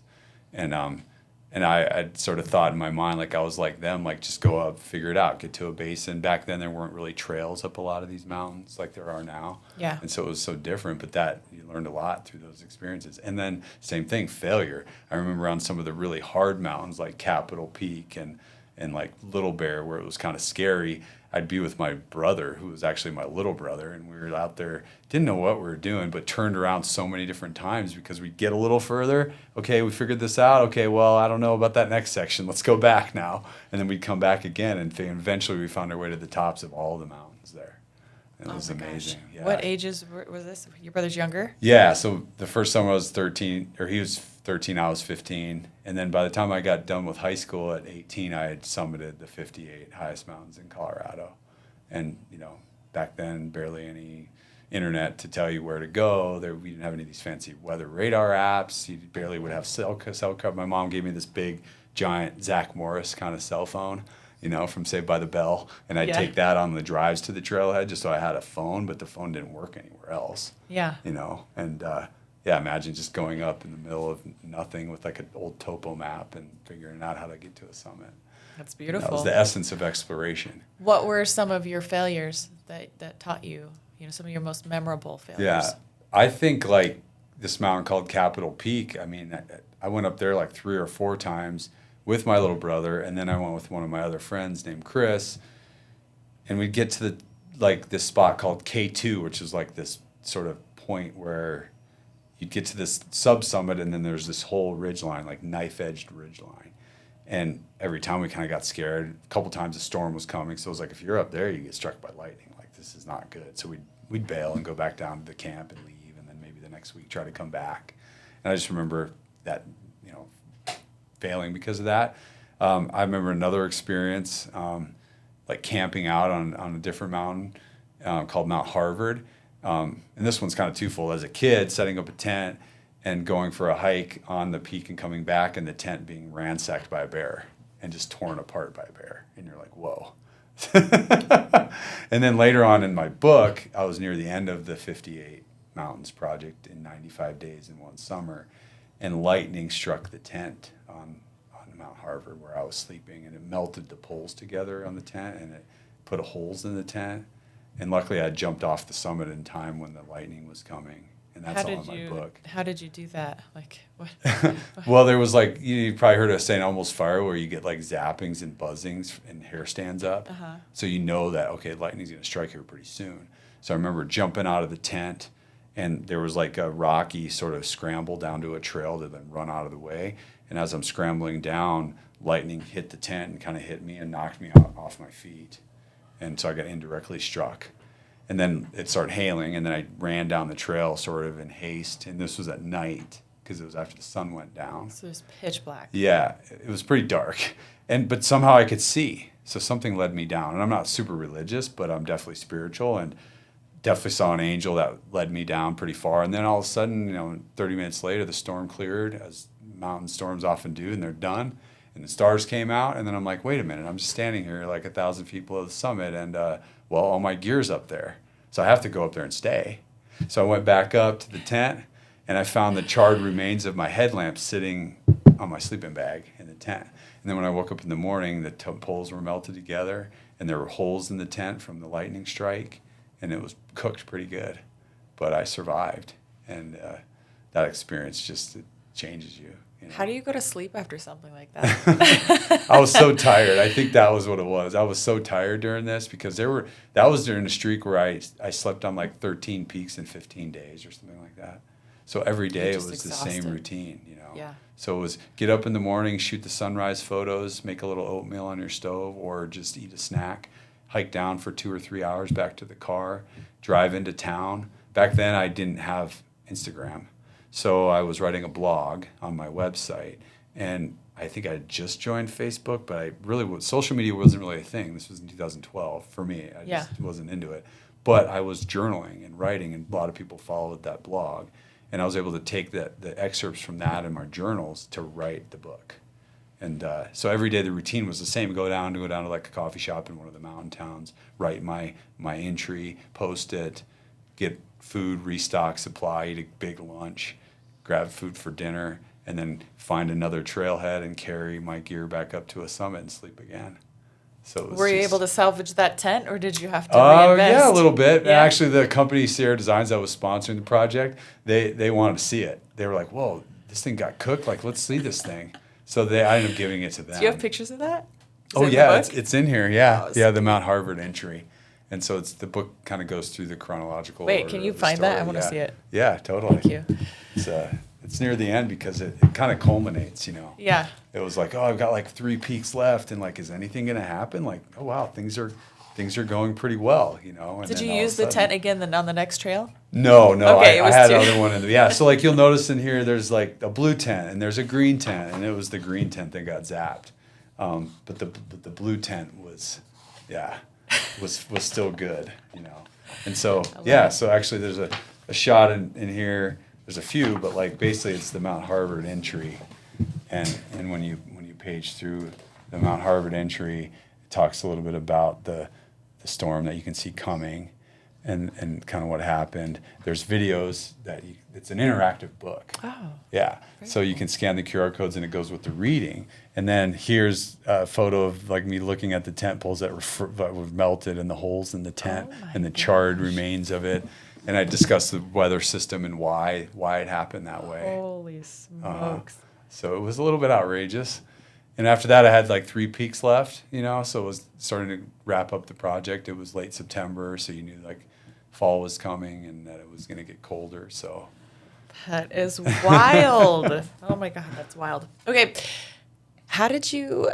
And I sort of thought in my mind, I was like them, just go up, figure it out, get to a basin. Back then, there weren't really trails up a lot of these mountains like there are now. Yeah. And so it was so different, but that you learned a lot through those experiences. And then same thing, failure. I remember on some of the really hard mountains like Capitol Peak and Little Bear, where it was kind of scary, I'd be with my brother, who was actually my little brother, and we were out there, didn't know what we were doing, but turned around so many different times because we'd get a little further. Okay, we figured this out. Okay, well, I don't know about that next section. Let's go back now. And then we'd come back again, and eventually we found our way to the tops of all the mountains there. And it was amazing. Yeah. What ages was this? Your brother's younger? Yeah, so the first time I was 13, or he was 13, I was 15. And then by the time I got done with high school at 18, I had summited the 58 highest mountains in Colorado. And, back then, barely any internet to tell you where to go. We didn't have any of these fancy weather radar apps. You barely would have cell coverage. My mom gave me this big, giant Zach Morris kind of cell phone, from Saved by the Bell. And I'd take that on the drives to the trailhead just so I had a phone, but the phone didn't work anywhere else. Yeah. And imagine just going up in the middle of nothing with an old topo map and figuring out how to get to a summit. That's beautiful. That was the essence of exploration. What were some of your failures that taught you, some of your most memorable failures? Yeah, I think this mountain called Capitol Peak, I went up there 3 or 4 times with my little brother, and then I went with one of my other friends named Chris, and we'd get to this spot called K2, which is this sort of point where you'd get to this sub-summit, and then there's this whole ridge line, like knife-edged ridge line. And every time we kind of got scared. A couple times a storm was coming, so it was like, if you're up there, you get struck by lightning. Like, this is not good. So we'd bail and go back down to the camp and leave, and then maybe the next week try to come back. And I just remember that, failing because of that. I remember another experience, like camping out on a different mountain called Mount Harvard. And this one's kind of twofold. As a kid, setting up a tent and going for a hike on the peak and coming back, and the tent being ransacked by a bear and just torn apart by a bear. And you're like, whoa. And then later on in my book, I was near the end of the 58 Mountains project in 95 days in one summer, and lightning struck the tent on Mount Harvard where I was sleeping, and it melted the poles together on the tent, and it put holes in the tent. And luckily I jumped off the summit in time when the lightning was coming. And that's all in my book. How did you do that? Like, what? Well, there was like, you probably heard us saying almost fire, where you get like zappings and buzzings and hair stands up. Uh-huh. So you know that, okay, lightning's going to strike here pretty soon. So I remember jumping out of the tent, and there was like a rocky sort of scramble down to a trail to then run out of the way. And as I'm scrambling down, lightning hit the tent and kind of hit me and knocked me off my feet. And so I got indirectly struck. And then it started hailing, and then I ran down the trail sort of in haste. And this was at night because it was after the sun went down. So it was pitch black. Yeah, it was pretty dark. But somehow I could see. So something led me down. And I'm not super religious, but I'm definitely spiritual, and definitely saw an angel that led me down pretty far. And then all of a sudden, 30 minutes later, the storm cleared, as mountain storms often do, and they're done. And the stars came out, and then I'm like, wait a minute, I'm just standing here like 1,000 feet below the summit, and all my gear's up there. So I have to go up there and stay. So I went back up to the tent, and I found the charred remains of my headlamp sitting on my sleeping bag in the tent. And then when I woke up in the morning, the poles were melted together, and there were holes in the tent from the lightning strike, and it was cooked pretty good. But I survived, and that experience just changes you. How do you go to sleep after something like that? I was so tired. I think that was what it was. I was so tired during this because that was during a streak where I slept on like 13 peaks in 15 days or something like that. So every day it was exhausted. The same routine, Yeah. So it was get up in the morning, shoot the sunrise photos, make a little oatmeal on your stove, or just eat a snack, hike down for 2 or 3 hours back to the car, drive into town. Back then I didn't have Instagram. So I was writing a blog on my website, and I think I had just joined Facebook, but social media wasn't really a thing. This was in 2012 for me. I just wasn't into it. But I was journaling and writing, and a lot of people followed that blog. And I was able to take the excerpts from that in my journals to write the book. And so every day the routine was the same. Go down to like a coffee shop in one of the mountain towns, write my entry, post it, get food, restock supply, eat a big lunch, grab food for dinner, and then find another trailhead and carry my gear back up to a summit and sleep again. So were you able to salvage that tent, or did you have to reinvest? Yeah, a little bit. Yeah. Actually, the company Sierra Designs that was sponsoring the project, they wanted to see it. They were like, "Whoa, this thing got cooked! Like, let's see this thing." So I ended up giving it to them. Do you have pictures of that? It's in here. Yeah, the Mount Harvard entry. And so the book kind of goes through the chronological. Wait, can you find that? I want to see it. Yeah, totally. Thank you. It's near the end because it kind of culminates, Yeah. It was like, I've got like 3 peaks left, and like, is anything going to happen? Like, oh wow, things are going pretty well, And did you use the tent again on the next trail? No. Okay, I had another one in the So like you'll notice in here, there's like a blue tent and there's a green tent, and it was the green tent that got zapped, but the blue tent was still good, And so so actually there's a shot in here. There's a few, but like basically it's the Mount Harvard entry, and when you page through the Mount Harvard entry, it talks a little bit about the storm that you can see coming, and kind of what happened. There's videos it's an interactive book. Oh. Yeah. So you can scan the QR codes, and it goes with the reading. And then here's a photo of like me looking at the tent poles that were melted, and the holes in the tent, and the charred remains of it. And I discussed the weather system and why it happened that way. Holy smokes. So it was a little bit outrageous. And after that, I had like 3 peaks left, so it was starting to wrap up the project. It was late September, so you knew like fall was coming and that it was going to get colder. So That is wild. Oh my God, that's wild. Okay. How did you,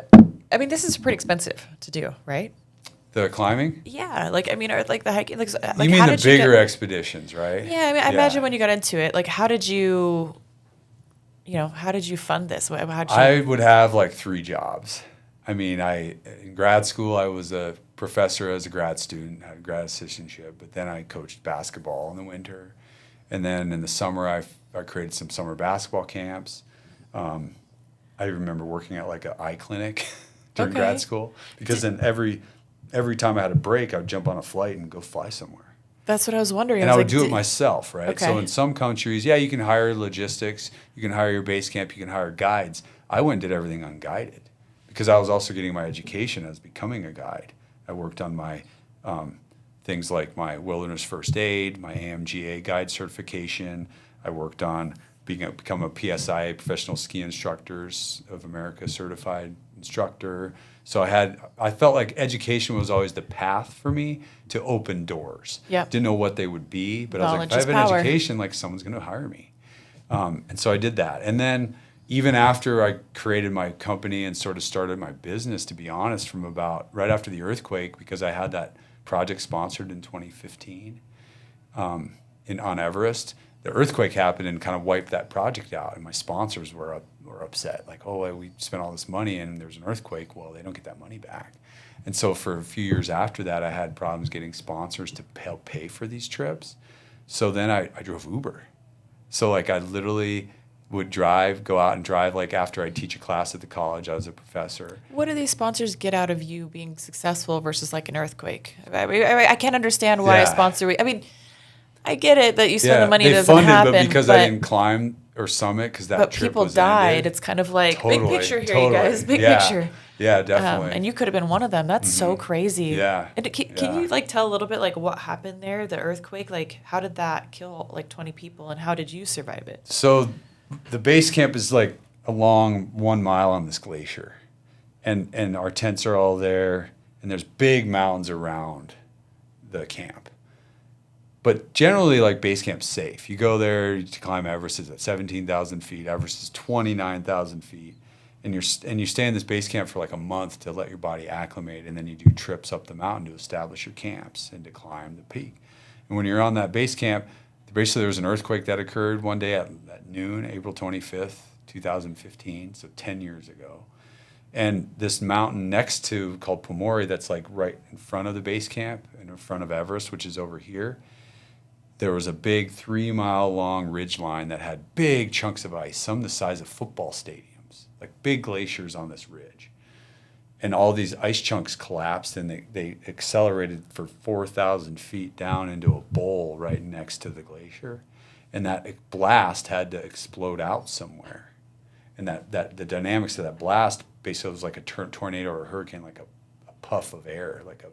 I mean, this is pretty expensive to do, right? The climbing? Yeah. Like, I mean, or like the hiking, like You mean how the did you bigger get, expeditions, right? yeah, I mean, I imagine when you got into it, like, how did you, how did you fund this? How'd you? I would have like 3 jobs. I mean, in grad school, I was a professor as a grad student, had a grad assistantship, but then I coached basketball in the winter. And then in the summer, I created some summer basketball camps. I remember working at like an eye clinic during grad school because then every time I had a break, I would jump on a flight and go fly somewhere. That's what I was wondering. And I would do it myself, right? Okay. So in some countries, yeah, you can hire logistics, you can hire your base camp, you can hire guides. I went and did everything unguided because I was also getting my education as becoming a guide. I worked on my things like my wilderness first aid, my AMGA guide certification. I worked on become a PSI, Professional Ski Instructors of America certified instructor. So I felt like education was always the path for me to open doors. Yep. Didn't know what they would be, but Knowledge I was like, if I have is an power. education, like someone's going to hire me. And so I did that. And then even after I created my company and sort of started my business, to be honest, from about right after the earthquake, because I had that project sponsored in 2015 on Everest, the earthquake happened and kind of wiped that project out. And my sponsors were upset, like, oh, we spent all this money and there's an earthquake. Well, they don't get that money back. And so for a few years after that, I had problems getting sponsors to help pay for these trips. So then I drove Uber. So like I literally would go out and drive, like after I teach a class at the college, I was a professor. What do these sponsors get out of you being successful versus like an earthquake? I can't understand why a sponsor, I mean, I get it that you spend the money, it doesn't happen. But because I didn't climb or summit, because that trip was people died, ended. it's kind of like, big picture here, you guys, big picture. Yeah, definitely. And you could have been one of them. That's so crazy. Yeah. And can you like tell a little bit like what happened there, the earthquake? Like how did that kill like 20 people and how did you survive it? So the base camp is like along 1 mile on this glacier. And our tents are all there and there's big mountains around the camp. But generally, like, base camp's safe. You go there to climb Everest is at 17,000 feet. Everest is 29,000 feet. And you stay in this base camp for like a month to let your body acclimate, and then you do trips up the mountain to establish your camps and to climb the peak. And when you're on that base camp, basically there was an earthquake that occurred one day at noon, April 25th, 2015, so 10 years ago. And this mountain next to, called Pomori, that's like right in front of the base camp and in front of Everest, which is over here, there was a big 3-mile-long ridge line that had big chunks of ice, some the size of football stadiums, like big glaciers on this ridge. And all these ice chunks collapsed and they accelerated for 4,000 feet down into a bowl right next to the glacier. And that blast had to explode out somewhere. And that the dynamics of that blast basically was like a tornado or a hurricane, like a puff of air, like a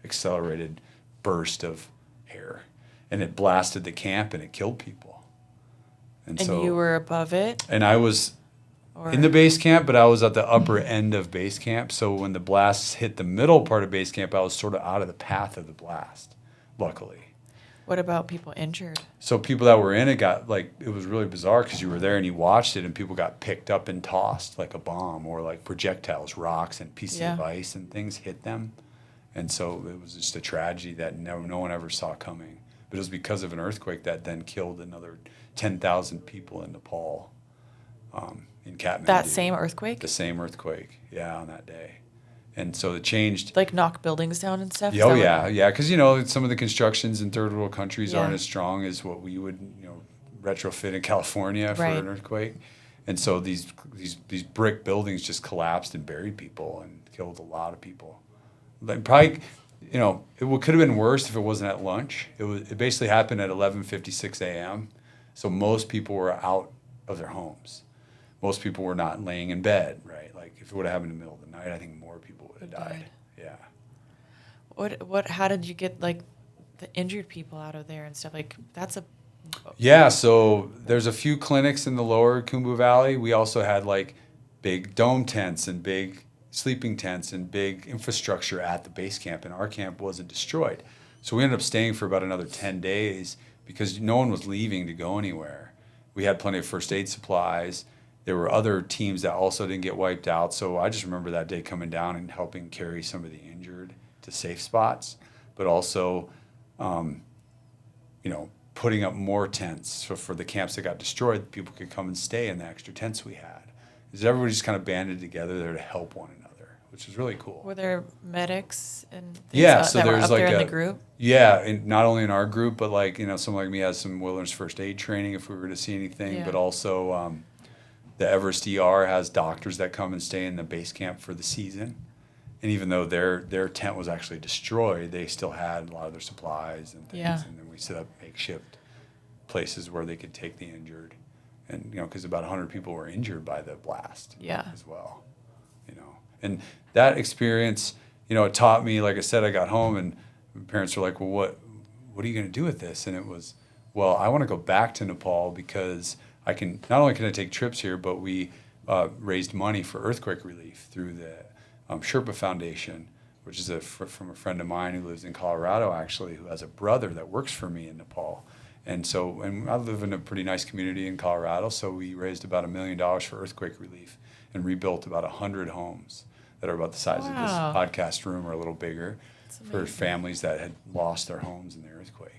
accelerated burst of air. And it blasted the camp and it killed people. And so you were above it? And I was in the base camp, but I was at the upper end of base camp. So when the blasts hit the middle part of base camp, I was sort of out of the path of the blast, luckily. What about people injured? So people that were in it it was really bizarre because you were there and you watched it and people got picked up and tossed like a bomb or like projectiles, rocks and pieces of ice and things hit them. And so it was just a tragedy that no one ever saw coming. But it was because of an earthquake that then killed another 10,000 people in Nepal, in Kathmandu. That same earthquake? The same earthquake, yeah, on that day. And so it changed. Like knock buildings down and stuff? Oh, yeah. Because, some of the constructions in third world countries aren't as strong as what we would, retrofit in California for an earthquake. And so these brick buildings just collapsed and buried people and killed a lot of people. Like probably, it could have been worse if it wasn't at lunch. It basically happened at 11:56 a.m. So most people were out of their homes. Most people were not laying in bed, right? Like if it would have happened in the middle of the night, I think more people would have died. Yeah. How did you get like the injured people out of there and stuff? Like that's a Yeah, so there's a few clinics in the lower Khumbu Valley. We also had like big dome tents and big sleeping tents and big infrastructure at the base camp, and our camp wasn't destroyed. So we ended up staying for about another 10 days because no one was leaving to go anywhere. we had plenty of first aid supplies. There were other teams that also didn't get wiped out. So I just remember that day coming down and helping carry some of the injured to safe spots, but also, putting up more tents. So for the camps that got destroyed, people could come and stay in the extra tents we had. Because everybody just kind of banded together there to help one another, which is really cool. Were there medics and so that were there's up there in the group? Yeah, and not only in our group, but someone like me has some wilderness first aid training if we were to see anything, but also the Everest ER has doctors that come and stay in the base camp for the season. And even though their tent was actually destroyed, they still had a lot of their supplies and things. Yeah. And then we set up makeshift places where they could take the injured. And, because about 100 people were injured by the blast as well. And that experience, it taught me, like I said, I got home and my parents were like, well, what are you going to do with this? And it was, well, I want to go back to Nepal because not only can I take trips here, but we raised money for earthquake relief through the Sherpa Foundation, which is from a friend of mine who lives in Colorado, actually, who has a brother that works for me in Nepal. And I live in a pretty nice community in Colorado, so we raised about $1 million for earthquake relief and rebuilt about 100 homes that are about the size of this podcast room or a little bigger for families that had lost their homes in the earthquake.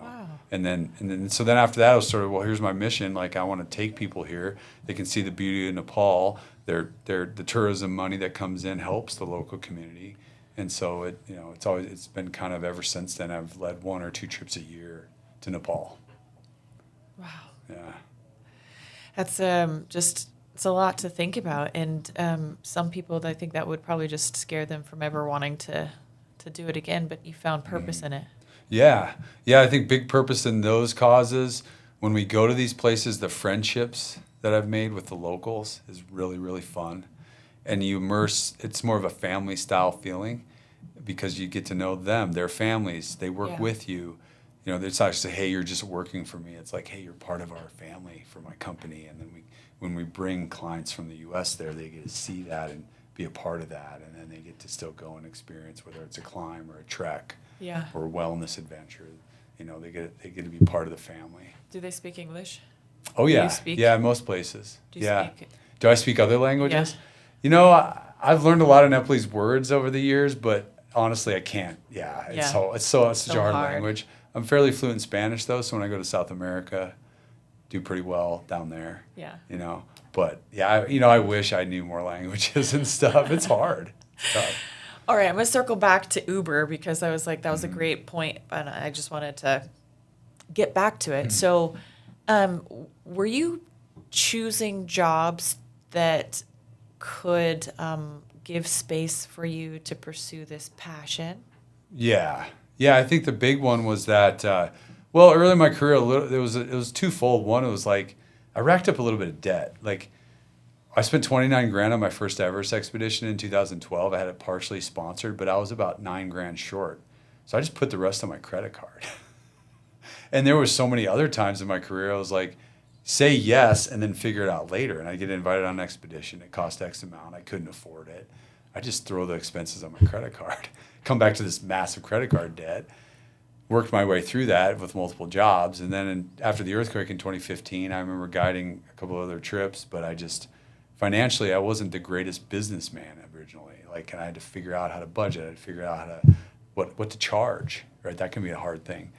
Wow. And then after that, I was sort of, well, here's my mission. Like, I want to take people here. They can see the beauty of Nepal. The tourism money that comes in helps the local community. And so it's been kind of ever since then, I've led 1 or 2 trips a year to Nepal. Wow. Yeah. That's it's a lot to think about. And some people, I think that would probably just scare them from ever wanting to do it again, but you found purpose in it. Yeah. I think big purpose in those causes. When we go to these places, the friendships that I've made with the locals is really, really fun. And it's more of a family style feeling because you get to know them, their families, they work with you. It's not just, hey, you're just working for me. It's like, hey, you're part of our family for my company. And then when we bring clients from the U.S. there, they get to see that and be a part of that. And then they get to still go and experience, whether it's a climb or a trek or a wellness adventure. They get to be part of the family. Do they speak English? Oh, yeah. Do you speak? Yeah, most places. Do you speak? Do I speak other languages? Yeah. I've learned a lot of Nepalese words over the years, but honestly, I can't. Yeah, it's such a hard language. I'm fairly fluent in Spanish, though, so when I go to South America, do pretty well down there. Yeah. But I wish I knew more languages and stuff. It's hard. It's tough. All right, I'm going to circle back to Uber because I was like, that was a great point, and I just wanted to get back to it. So, were you choosing jobs that could give space for you to pursue this passion? Yeah, I think the big one was that, early in my career, it was twofold. One, it was like I racked up a little bit of debt. Like, I spent $29,000 on my first Everest expedition in 2012. I had it partially sponsored, but I was about $9,000 short. So I just put the rest on my credit card. And there were so many other times in my career I was like, say yes and then figure it out later. And I get invited on an expedition. It cost X amount. I couldn't afford it. I just throw the expenses on my credit card. Come back to this massive credit card debt. Worked my way through that with multiple jobs. And then after the earthquake in 2015, I remember guiding a couple of other trips, but financially, I wasn't the greatest businessman originally. And I had to figure out how to budget. I had to figure out what to charge, right? That can be a hard thing.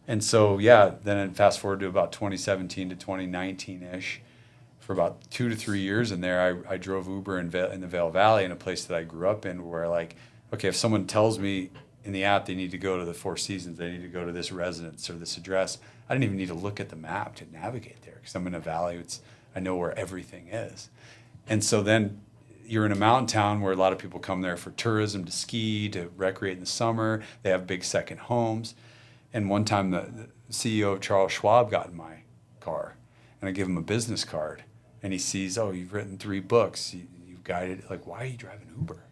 And so, then fast forward to about 2017 to 2019-ish. For about 2 to 3 years in there, I drove Uber in the Vail Valley in a place that I grew up in where, if someone tells me in the app they need to go to the Four Seasons, they need to go to this residence or this address, I didn't even need to look at the map to navigate there because I'm in a valley. I know where everything is. And so then you're in a mountain town where a lot of people come there for tourism, to ski, to recreate in the summer. They have big second homes. And one time the CEO of Charles Schwab got in my car, and I give him a business card. And he sees, oh, you've written 3 books. You've guided, why are you driving Uber?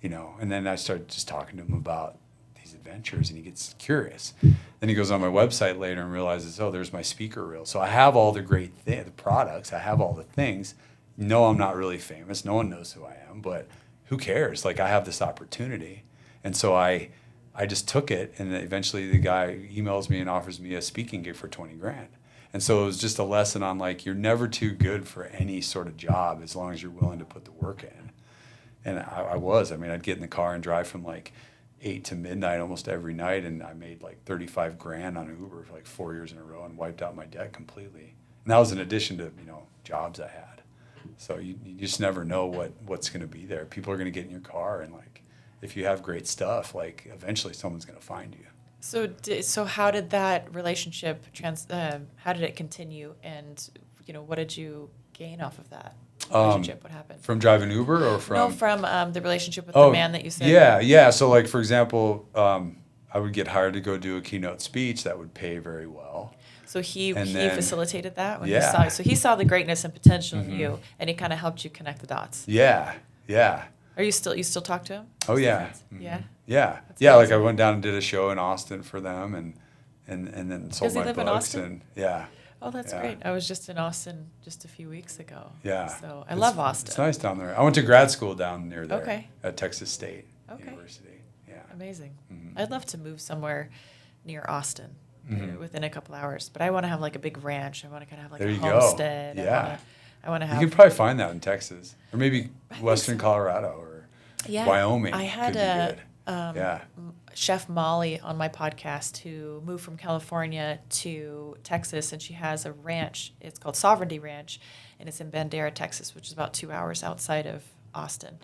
And then I started just talking to him about these adventures, and he gets curious. Then he goes on my website later and realizes, oh, there's my speaker reel. So I have all the great the products. I have all the things. No, I'm not really famous. No one knows who I am, but who cares? I have this opportunity. And so I just took it, and eventually the guy emails me and offers me a speaking gig for $20,000. And so it was just a lesson on like, you're never too good for any sort of job as long as you're willing to put the work in. And I was. I mean, I'd get in the car and drive from like 8 to midnight almost every night, and I made like $35,000 on Uber for like 4 years in a row and wiped out my debt completely. And that was in addition to, jobs I had. So you just never know what's going to be there. People are going to get in your car, and like, if you have great stuff, like eventually someone's going to find you. So how did that relationship how did it continue, and what did you gain off of that relationship? What happened? From driving Uber or from? No, from the relationship with the man that you said. Yeah. So like, for example, I would get hired to go do a keynote speech that would pay very well. So he facilitated that when he saw the greatness and potential in you, and he kind of helped you connect the dots. Yeah. Are you still talk to him? Oh yeah. Mm-hmm. Yeah. Yeah. That's yeah. amazing. Like I went down and did a show in Austin for them, and then sold Does he my live books. in Austin? And yeah. Oh, that's great. I was just in Austin just a few weeks ago. Yeah. So I love Austin. It's nice down there. I went to grad school down near there. Okay. At Texas State University. Yeah. Amazing. Mm-hmm. I'd love to move somewhere near Austin within a couple hours, but I want to have like a big ranch. I want to kind of have like a homestead. Yeah. I want to have. You could probably find that in Texas, or maybe Western Colorado, or Wyoming. I had could be good. Chef Molly on my podcast who moved from California to Texas, and she has a ranch. It's called Sovereignty Ranch, and it's in Bandera, Texas, which is about 2 hours outside of Austin.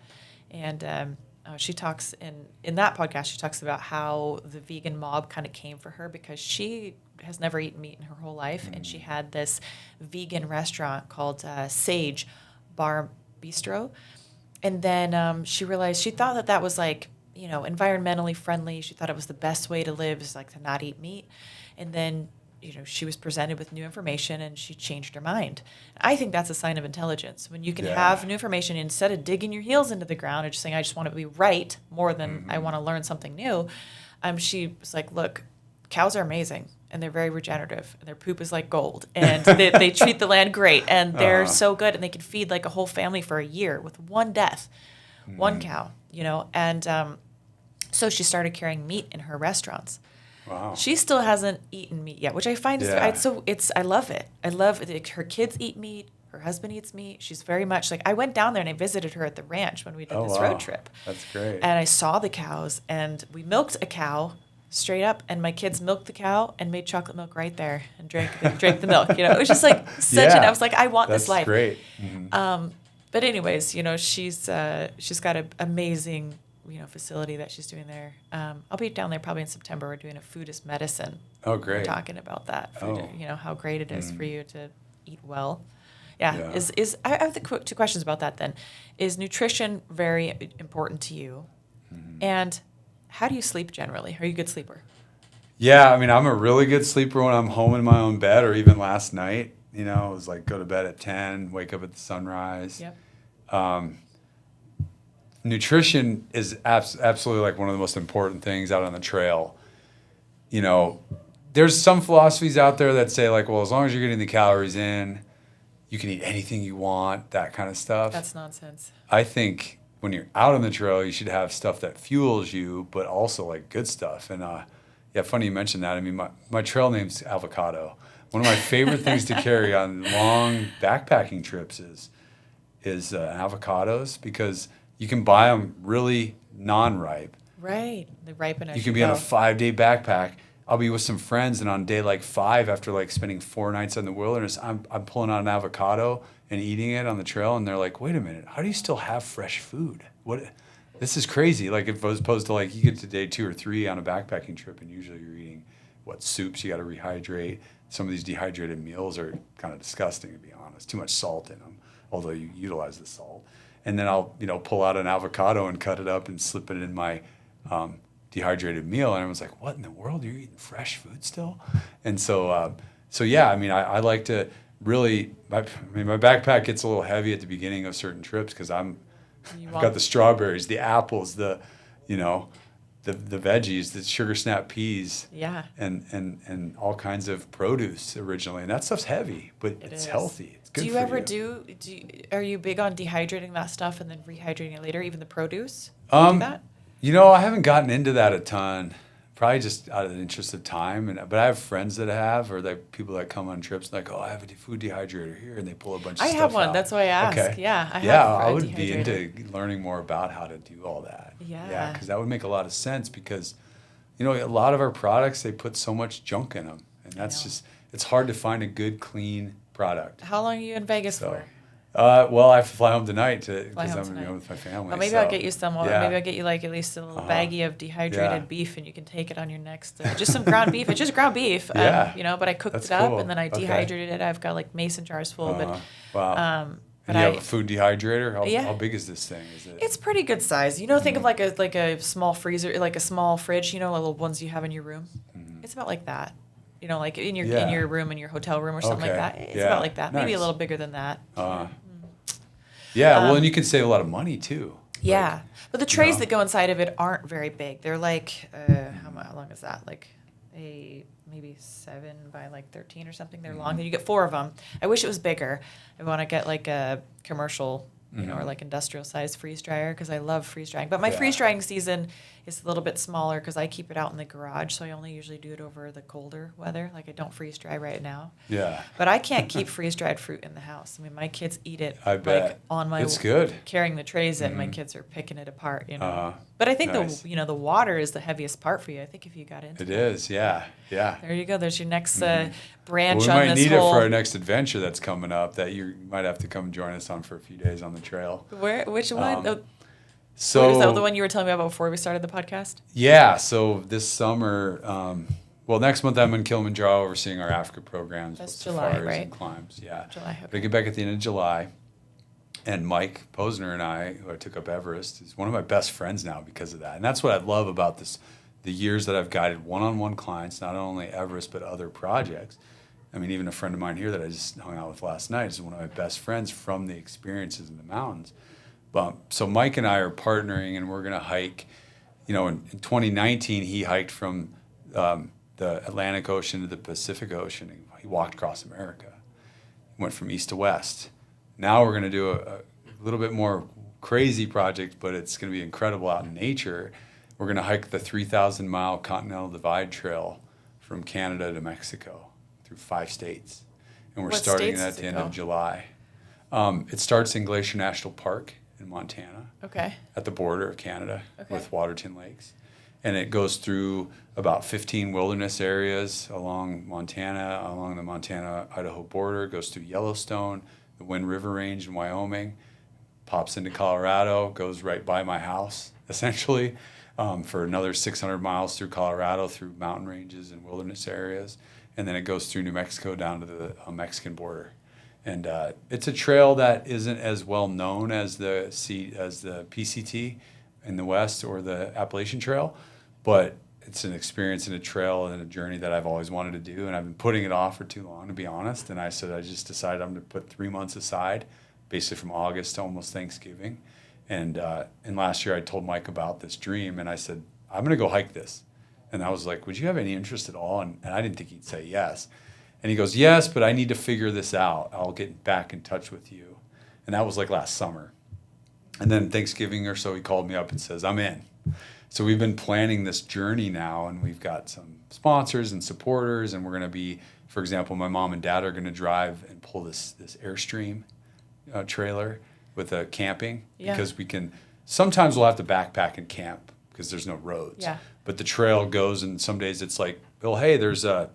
And she talks in that podcast, she talks about how the vegan mob kind of came for her because she has never eaten meat in her whole life, and she had this vegan restaurant called Sage Bar Bistro. And then she realized she thought that was like, environmentally friendly. She thought it was the best way to live, is like to not eat meat. And then, she was presented with new information and she changed her mind. I think that's a sign of intelligence. When you can have new information, instead of digging your heels into the ground and just saying, I just want to be right more than I want to learn something new. She was like, look, cows are amazing and they're very regenerative and their poop is like gold and they treat the land great and they're so good and they can feed like a whole family for a year with one death, one cow, and so she started carrying meat in her restaurants. Wow. She still hasn't eaten meat yet, which I find I love it. I love it. Her kids eat meat. Her husband eats meat. She's very much like, I went down there and I visited her at the ranch when we did this road trip. That's great. And I saw the cows and we milked a cow straight up, and my kids milked the cow and made chocolate milk right there and drank the milk. It was just like I was like, I want this life. That's great. Mm-hmm. But anyways, she's got an amazing facility that she's doing there. I'll be down there probably in September. We're doing a food as medicine. Oh, great. We're talking about that. Food, how great it is for you to eat well. Yeah. I have two questions about that then. Is nutrition very important to you? Mm-hmm. And how do you sleep generally? Are you a good sleeper? Yeah, I mean, I'm a really good sleeper when I'm home in my own bed, or even last night. It was like go to bed at 10, wake up at the sunrise. Yep. Nutrition is absolutely like one of the most important things out on the trail. There's some philosophies out there that say like, well, as long as you're getting the calories in, you can eat anything you want, that kind of stuff. That's nonsense. I think when you're out on the trail, you should have stuff that fuels you, but also like good stuff. And funny you mentioned that. I mean, my trail name's Avocado. One of my favorite things to carry on long backpacking trips is avocados, because you can buy them really non-ripe. Right. They ripen as you can be on a 5-day backpack. I'll be with some friends, and on day like 5, after like spending 4 nights in the wilderness, I'm pulling out an avocado and eating it on the trail, and they're like, wait a minute, how do you still have fresh food? This is crazy. Like, as opposed to like you get to day 2 or 3 on a backpacking trip, and usually you're eating soups you got to rehydrate. Some of these dehydrated meals are kind of disgusting, to be honest. Too much salt in them, although you utilize the salt. And then I'll pull out an avocado and cut it up and slip it in my dehydrated meal, and everyone's like, what in the world, are you eating fresh food still? And so yeah, I mean, I like to really, my backpack gets a little heavy at the beginning of certain trips because I've got the strawberries, the apples, the veggies, the sugar snap peas, and all kinds of produce originally, and that stuff's heavy, but it's healthy. It's good for you. Are you big on dehydrating that stuff and then rehydrating it later, even the produce? Do you do that? I haven't gotten into that a ton, Probably just out of the interest of time, but I have friends that have, or like people that come on trips like, oh, I have a food dehydrator here, and they pull a bunch of stuff out. I have one. That's why I asked. Okay. Yeah, I would be into learning more about how to do all that. Yeah. Because that would make a lot of sense because, a lot of our products, they put so much junk in them, and that's it's hard to find a good, clean product. How long are you in Vegas for? Well, I have to fly home tonight because I'm going to be home with my family. Well, maybe I'll get you some. Maybe I'll get you like at least a little baggie of dehydrated beef, and you can take it on your next. Just some ground beef. It's just ground beef. But I cooked it up and then I dehydrated it. I've got like mason jars full. Wow. And you have a food dehydrator? How big is this thing? It's pretty good size. Think of like a small freezer, like a small fridge. The little ones you have in your room. Mm-hmm. It's about like that. Like in your room, in your hotel room or something like that. It's about like that. Nice. Maybe a little bigger than that. Well, and you can save a lot of money too. Yeah, but the trays that go inside of it aren't very big. They're like, how long is that? Like maybe 7 by like 13 or something. They're long. You get 4 of them. I wish it was bigger. I want to get like a commercial, or like industrial size freeze dryer because I love freeze drying. But my freeze drying season is a little bit smaller because I keep it out in the garage. So I only usually do it over the colder weather. Like I don't freeze dry right now. Yeah. But I can't keep freeze dried fruit in the house. I mean, my kids eat it. I bet. Like on my it's good. Carrying the trays in, my kids are picking it apart. But I think the water is the heaviest part for you. I think if you got into it. It is, yeah. There you go. There's your next branch on this whole. We might need it for our next adventure that's coming up that you might have to come join us on for a few days on the trail. Which one? So is that the one you were telling me about before we started the podcast? Yeah. So this summer, next month I'm in Kilimanjaro overseeing our Africa programs. That's July, right? And climbs. Yeah. July. Okay. But I get back at the end of July, and Mike Posner and I, who I took up Everest, is one of my best friends now because of that. And that's what I love about this. The years that I've guided one-on-one clients, not only Everest but other projects. I mean, even a friend of mine here that I just hung out with last night is one of my best friends from the experiences in the mountains. So Mike and I are partnering, and we're going to hike. In 2019, he hiked from the Atlantic Ocean to the Pacific Ocean. He walked across America. He went from east to west. Now we're going to do a little bit more crazy project, but it's going to be incredible out in nature. We're going to hike the 3,000-mile Continental Divide Trail from Canada to Mexico through 5 states. And we're starting at the end of July. It starts in Glacier National Park in Montana. Okay. At the border of Canada with Waterton Lakes. And it goes through about 15 wilderness areas along the Montana-Idaho border, goes through Yellowstone, the Wind River Range in Wyoming, pops into Colorado, goes right by my house, essentially, for another 600 miles through Colorado, through mountain ranges and wilderness areas. And then it goes through New Mexico down to the Mexican border. And it's a trail that isn't as well known as the PCT in the West or the Appalachian Trail, but it's an experience and a trail and a journey that I've always wanted to do. And I've been putting it off for too long, to be honest. And I said, I just decided I'm going to put 3 months aside, basically from August to almost Thanksgiving. And last year I told Mike about this dream, and I said, I'm going to go hike this. And I was like, would you have any interest at all? And I didn't think he'd say yes. And he goes, yes, but I need to figure this out. I'll get back in touch with you. And that was like last summer. And then Thanksgiving or so, he called me up and says, I'm in. So we've been planning this journey now, and we've got some sponsors and supporters, and we're going to be, for example, my mom and dad are going to drive and pull this Airstream trailer with a camping because we can, sometimes we'll have to backpack and camp because there's no roads. Yeah. But the trail goes, and some days it's like, well, hey, there's a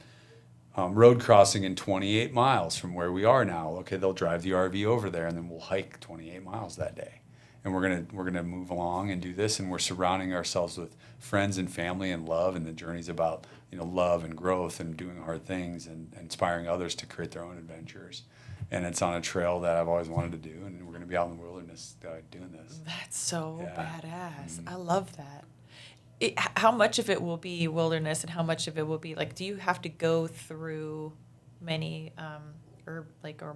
road crossing in 28 miles from where we are now. Okay, they'll drive the RV over there, and then we'll hike 28 miles that day. And we're gonna move along and do this, and we're surrounding ourselves with friends and family and love, and the journey's about love and growth and doing hard things and inspiring others to create their own adventures. And it's on a trail that I've always wanted to do, and we're gonna be out in the wilderness doing this. That's so badass. I love that. How much of it will be wilderness, and how much of it will be do you have to go through many or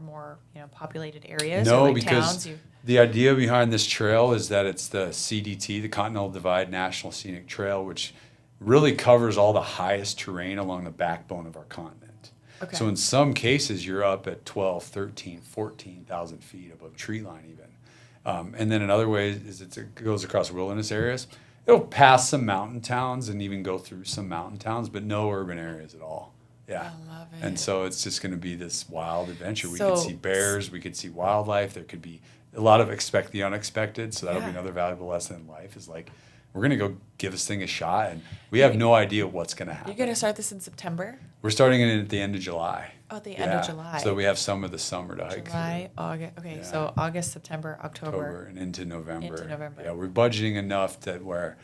more populated areas? No, or because towns? The idea behind this trail is that it's the CDT, the Continental Divide National Scenic Trail, which really covers all the highest terrain along the backbone of our continent. Okay. So in some cases, you're up at 12, 13, 14,000 feet above tree line even. And then in other ways, it goes across wilderness areas. It'll pass some mountain towns and even go through some mountain towns, but no urban areas at all. Yeah. I love it. And so it's just going to be this wild adventure. We could see bears, we could see wildlife. There could be a lot of expect the unexpected. So that'll be another valuable lesson in life is like, we're going to go give this thing a shot, and we have no idea what's going to happen. You're going to start this in September? We're starting it at the end of July. Oh, the end of July. So we have some of the summer to hike July, through. August. Okay, so August, September, October. And into November. Yeah, we're budgeting enough that where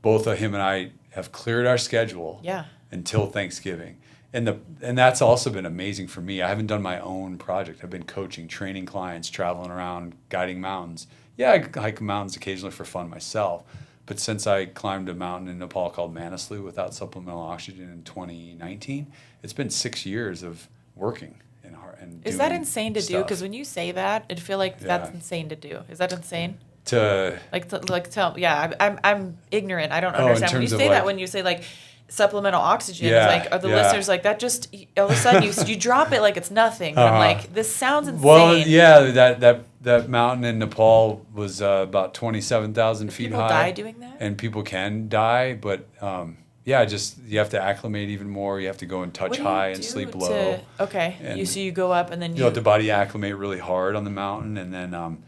both of him and I have cleared our schedule until Thanksgiving. And that's also been amazing for me. I haven't done my own project. I've been coaching, training clients, traveling around, guiding mountains. Yeah, I hike mountains occasionally for fun myself. But since I climbed a mountain in Nepal called Manaslu without supplemental oxygen in 2019, it's been 6 years of working and Is that insane to do? Because when you say that, I feel like that's insane to do. Is that insane? I'm ignorant. I don't understand. When you say that, when you say like supplemental oxygen, it's like, are the listeners like that? Just all of a sudden you drop it like it's nothing. I'm like, this sounds insane. Well, yeah, that mountain in Nepal was about 27,000 feet high. People die doing that? And people can die, but just you have to acclimate even more. You have to go and touch high and sleep low. And so you go up and then you let the body acclimate really hard on the mountain, and then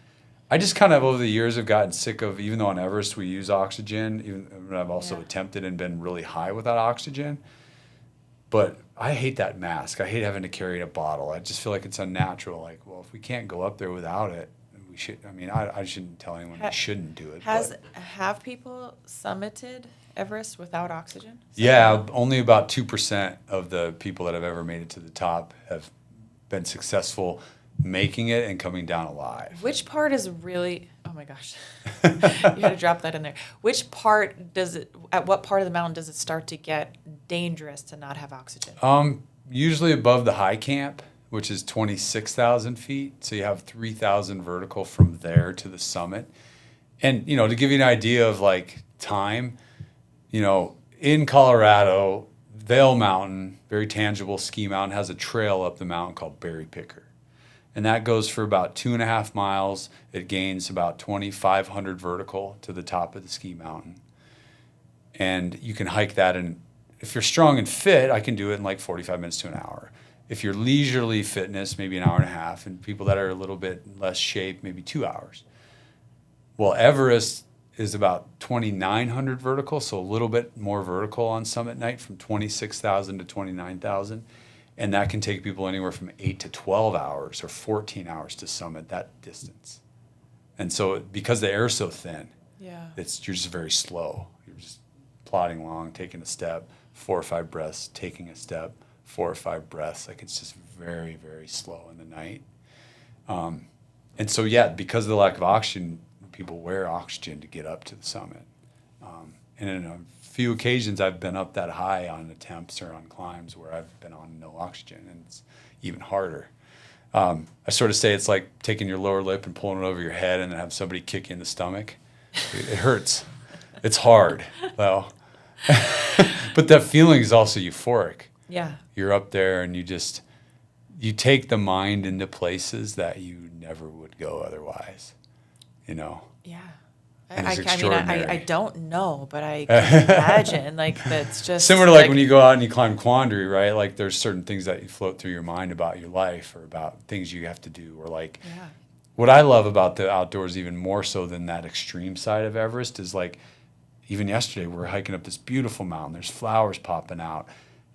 I just kind of over the years have gotten sick of, even though on Everest we use oxygen, even I've also attempted and been really high without oxygen. But I hate that mask. I hate having to carry a bottle. I just feel like it's unnatural. Like, well, if we can't go up there without it, we should. I mean, I shouldn't tell anyone we shouldn't do it. Have people summited Everest without oxygen? Only about 2% of the people that have ever made it to the top have been successful making it and coming down alive. Which part is really, oh my gosh, you had to drop that in there. Which part at what part of the mountain does it start to get dangerous to not have oxygen? Usually above the high camp, which is 26,000 feet. So you have 3,000 vertical from there to the summit. And, to give you an idea of like time, in Colorado, Vail Mountain, very tangible ski mountain, has a trail up the mountain called Berry Picker. And that goes for about 2.5 miles. It gains about 2,500 vertical to the top of the ski mountain. And you can hike that. And if you're strong and fit, I can do it in like 45 minutes to an hour. If you're leisurely fitness, maybe an hour and a half. And people that are a little bit less shape, maybe 2 hours. Well, Everest is about 2,900 vertical, so a little bit more vertical on summit night, from 26,000 to 29,000. And that can take people anywhere from 8 to 12 hours or 14 hours to summit that distance. And so because the air's so thin, you're just very slow. You're just plodding along, taking a step, 4 or 5 breaths, taking a step, 4 or 5 breaths. Like, it's just very, very slow in the night. And so, because of the lack of oxygen, people wear oxygen to get up to the summit. And in a few occasions, I've been up that high on attempts or on climbs where I've been on no oxygen, and it's even harder. I sort of say it's like taking your lower lip and pulling it over your head and then have somebody kick you in the stomach. It hurts. It's hard, though. But that feeling is also euphoric. Yeah. You're up there and you take the mind into places that you never would go otherwise, Yeah. I don't know, but I can imagine, like, that's just similar to like when you go out and you climb Quandary, right? Like, there's certain things that you float through your mind about your life or about things you have to do, or like what I love about the outdoors even more so than that extreme side of Everest is like, even yesterday we were hiking up this beautiful mountain. There's flowers popping out.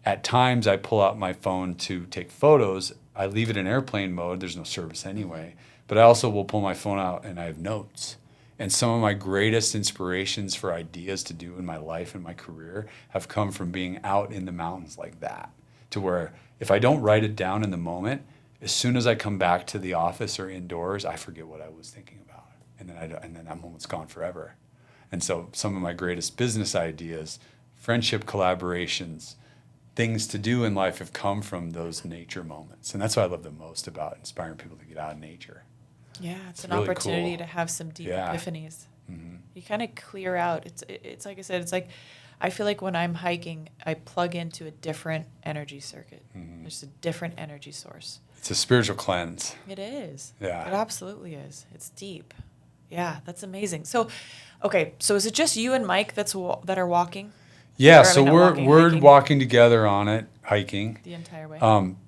At times I pull out my phone to take photos. I leave it in airplane mode. There's no service anyway. But I also will pull my phone out and I have notes. And some of my greatest inspirations for ideas to do in my life and my career have come from being out in the mountains like that, to where if I don't write it down in the moment, as soon as I come back to the office or indoors, I forget what I was thinking about. And then that moment's gone forever. And so some of my greatest business ideas, friendship collaborations, things to do in life have come from those nature moments. And that's what I love the most about inspiring people to get out in nature. Yeah, it's an really opportunity to have some deep epiphanies. Mm-hmm. You kind of clear out. It's like I said, it's like I feel like when I'm hiking, I plug into a different energy circuit. Mm-hmm. There's a different energy source. It's a spiritual cleanse. It is. Yeah. It absolutely is. It's deep. Yeah, that's amazing. So, okay, so is it just you and Mike that are walking? Yeah, Or, so we're walking together on it, hiking. The entire way.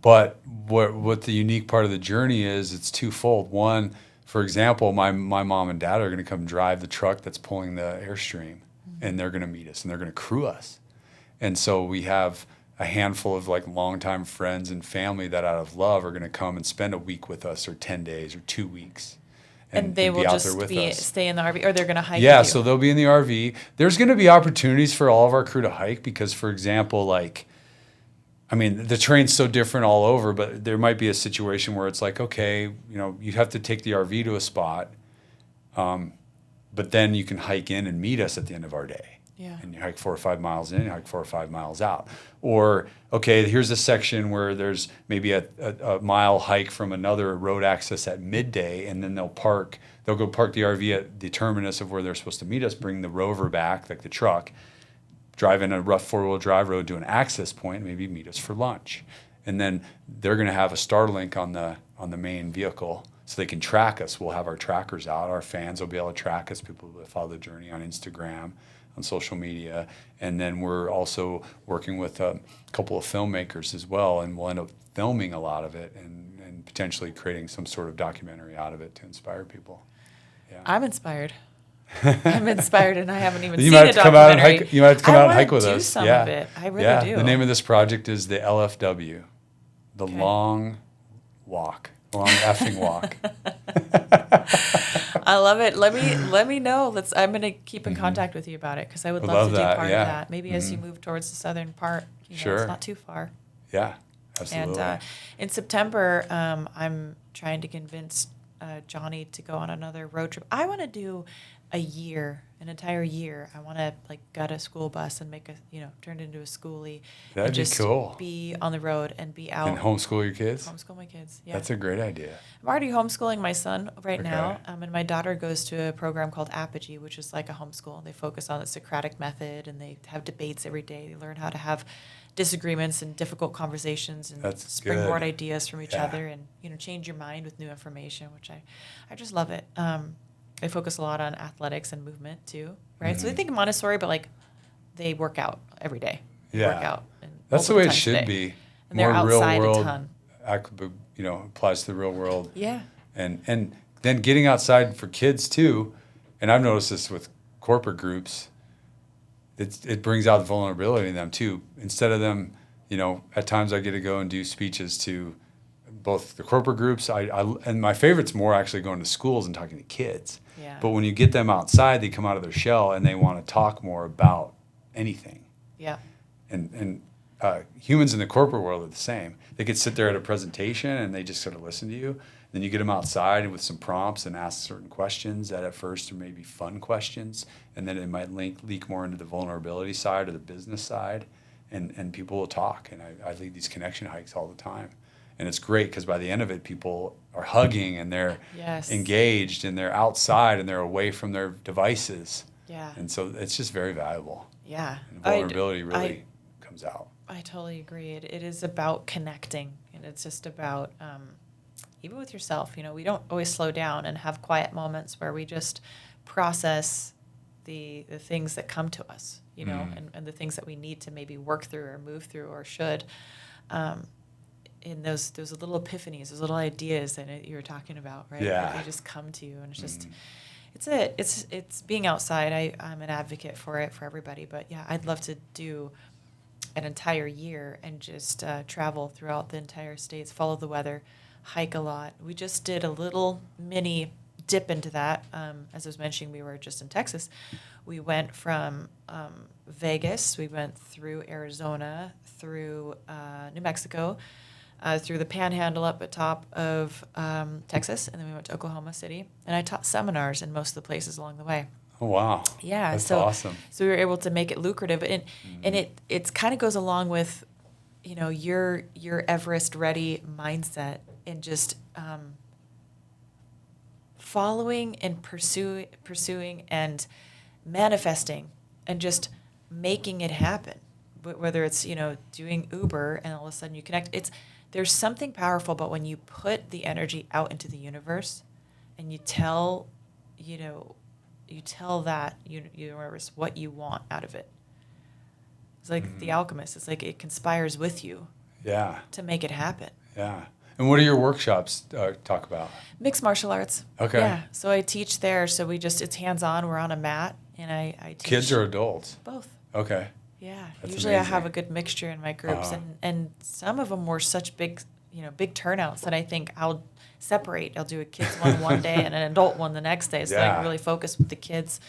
But what the unique part of the journey is, it's twofold. One, for example, my mom and dad are going to come drive the truck that's pulling the Airstream, and they're going to meet us, and they're going to crew us. And so we have a handful of like longtime friends and family that out of love are going to come and spend a week with us, or 10 days, or 2 weeks. And they will just stay in the RV, or they're going to hike with Yeah, you? so they'll be in the RV. There's going to be opportunities for all of our crew to hike because, for example, the terrain's so different all over, but there might be a situation where it's like, okay, you have to take the RV to a spot, but then you can hike in and meet us at the end of our day. Yeah. And you hike 4 or 5 miles in, you hike 4 or 5 miles out. Or, okay, here's a section where there's maybe a mile hike from another road access at midday, and then they'll go park the RV at the terminus of where they're supposed to meet us, bring the rover back, like the truck, drive in a rough 4-wheel drive road to an access point, maybe meet us for lunch. And then they're going to have a Starlink on the main vehicle so they can track us. We'll have our trackers out. Our fans will be able to track us. People will follow the journey on Instagram, on social media. And then we're also working with a couple of filmmakers as well, and we'll end up filming a lot of it and potentially creating some sort of documentary out of it to inspire people. Yeah. I'm inspired. I'm inspired, and I haven't even seen a documentary. You might have to come out and hike with us. I want to do some of it. I really do. The name of this project is the LFW, the Long Walk, Long Effing Walk. I love it. Let me know. I'm going to keep in contact with you about it because I would love to do part of that. Maybe as you move towards the southern part, sure, it's not too far. Yeah, absolutely. And in September, I'm trying to convince Johnny to go on another road trip. I want to do an entire year. I want to gut a school bus and turn it into a schoolie. That'd be cool. Be on the road and be out. And homeschool your kids? Homeschool my kids, yeah. That's a great idea. I'm already homeschooling my son right now. And my daughter goes to a program called Apogee, which is like a homeschool. They focus on the Socratic method, and they have debates every day. They learn how to have disagreements and difficult conversations and springboard ideas from each other, and change your mind with new information, which I just love it. They focus a lot on athletics and movement too, right? So they think Montessori, but they work out every day. They work out. That's the way it should be. And they're outside a ton. Applies to the real world. Yeah. And then getting outside for kids too, and I've noticed this with corporate groups, it brings out the vulnerability in them too. Instead of them, at times I get to go and do speeches to both the corporate groups, and my favorite's more actually going to schools and talking to kids. Yeah. But when you get them outside, they come out of their shell and they want to talk more about anything. Yeah. And humans in the corporate world are the same. They could sit there at a presentation and they just sort of listen to you. Then you get them outside with some prompts and ask certain questions that at first are maybe fun questions, and then it might leak more into the vulnerability side or the business side, and people will talk. And I lead these connection hikes all the time. And it's great because by the end of it, people are hugging and they're engaged and they're outside and they're away from their devices. Yeah. And so it's just very valuable. Yeah. And vulnerability really comes out. I totally agree. It is about connecting, and it's just about, even with yourself, we don't always slow down and have quiet moments where we just process the things that come to us, and the things that we need to maybe work through or move through or should. In those little epiphanies, those little ideas that you were talking about, right? Yeah. They just come to you, and it's just, it's being outside. I'm an advocate for it for everybody, but yeah, I'd love to do an entire year and just travel throughout the entire states, follow the weather, hike a lot. We just did a little mini dip into that. As I was mentioning, we were just in Texas. We went from Vegas, we went through Arizona, through New Mexico, through the Panhandle up at top of Texas, and then we went to Oklahoma City. And I taught seminars in most of the places along the way. Oh, wow. Yeah. That's awesome. So we were able to make it lucrative. And it kind of goes along with, your Everest ready mindset, and just following and pursuing and manifesting and just making it happen. Whether it's, doing Uber and all of a sudden you connect, there's something powerful about when you put the energy out into the universe and you tell you tell that universe what you want out of it. It's like the alchemist. It's like it conspires with you. Yeah. To make it happen. Yeah. And what do your workshops talk about? Mixed martial arts. Okay. Yeah. So I teach there. So it's hands-on. We're on a mat, and I teach. Kids or adults? Both. Okay. Yeah. That's Usually amazing. I have a good mixture in my groups, and some of them were such big turnouts that I think I'll separate. I'll do a kids one day and an adult one the next day. So I can really focus with the kids.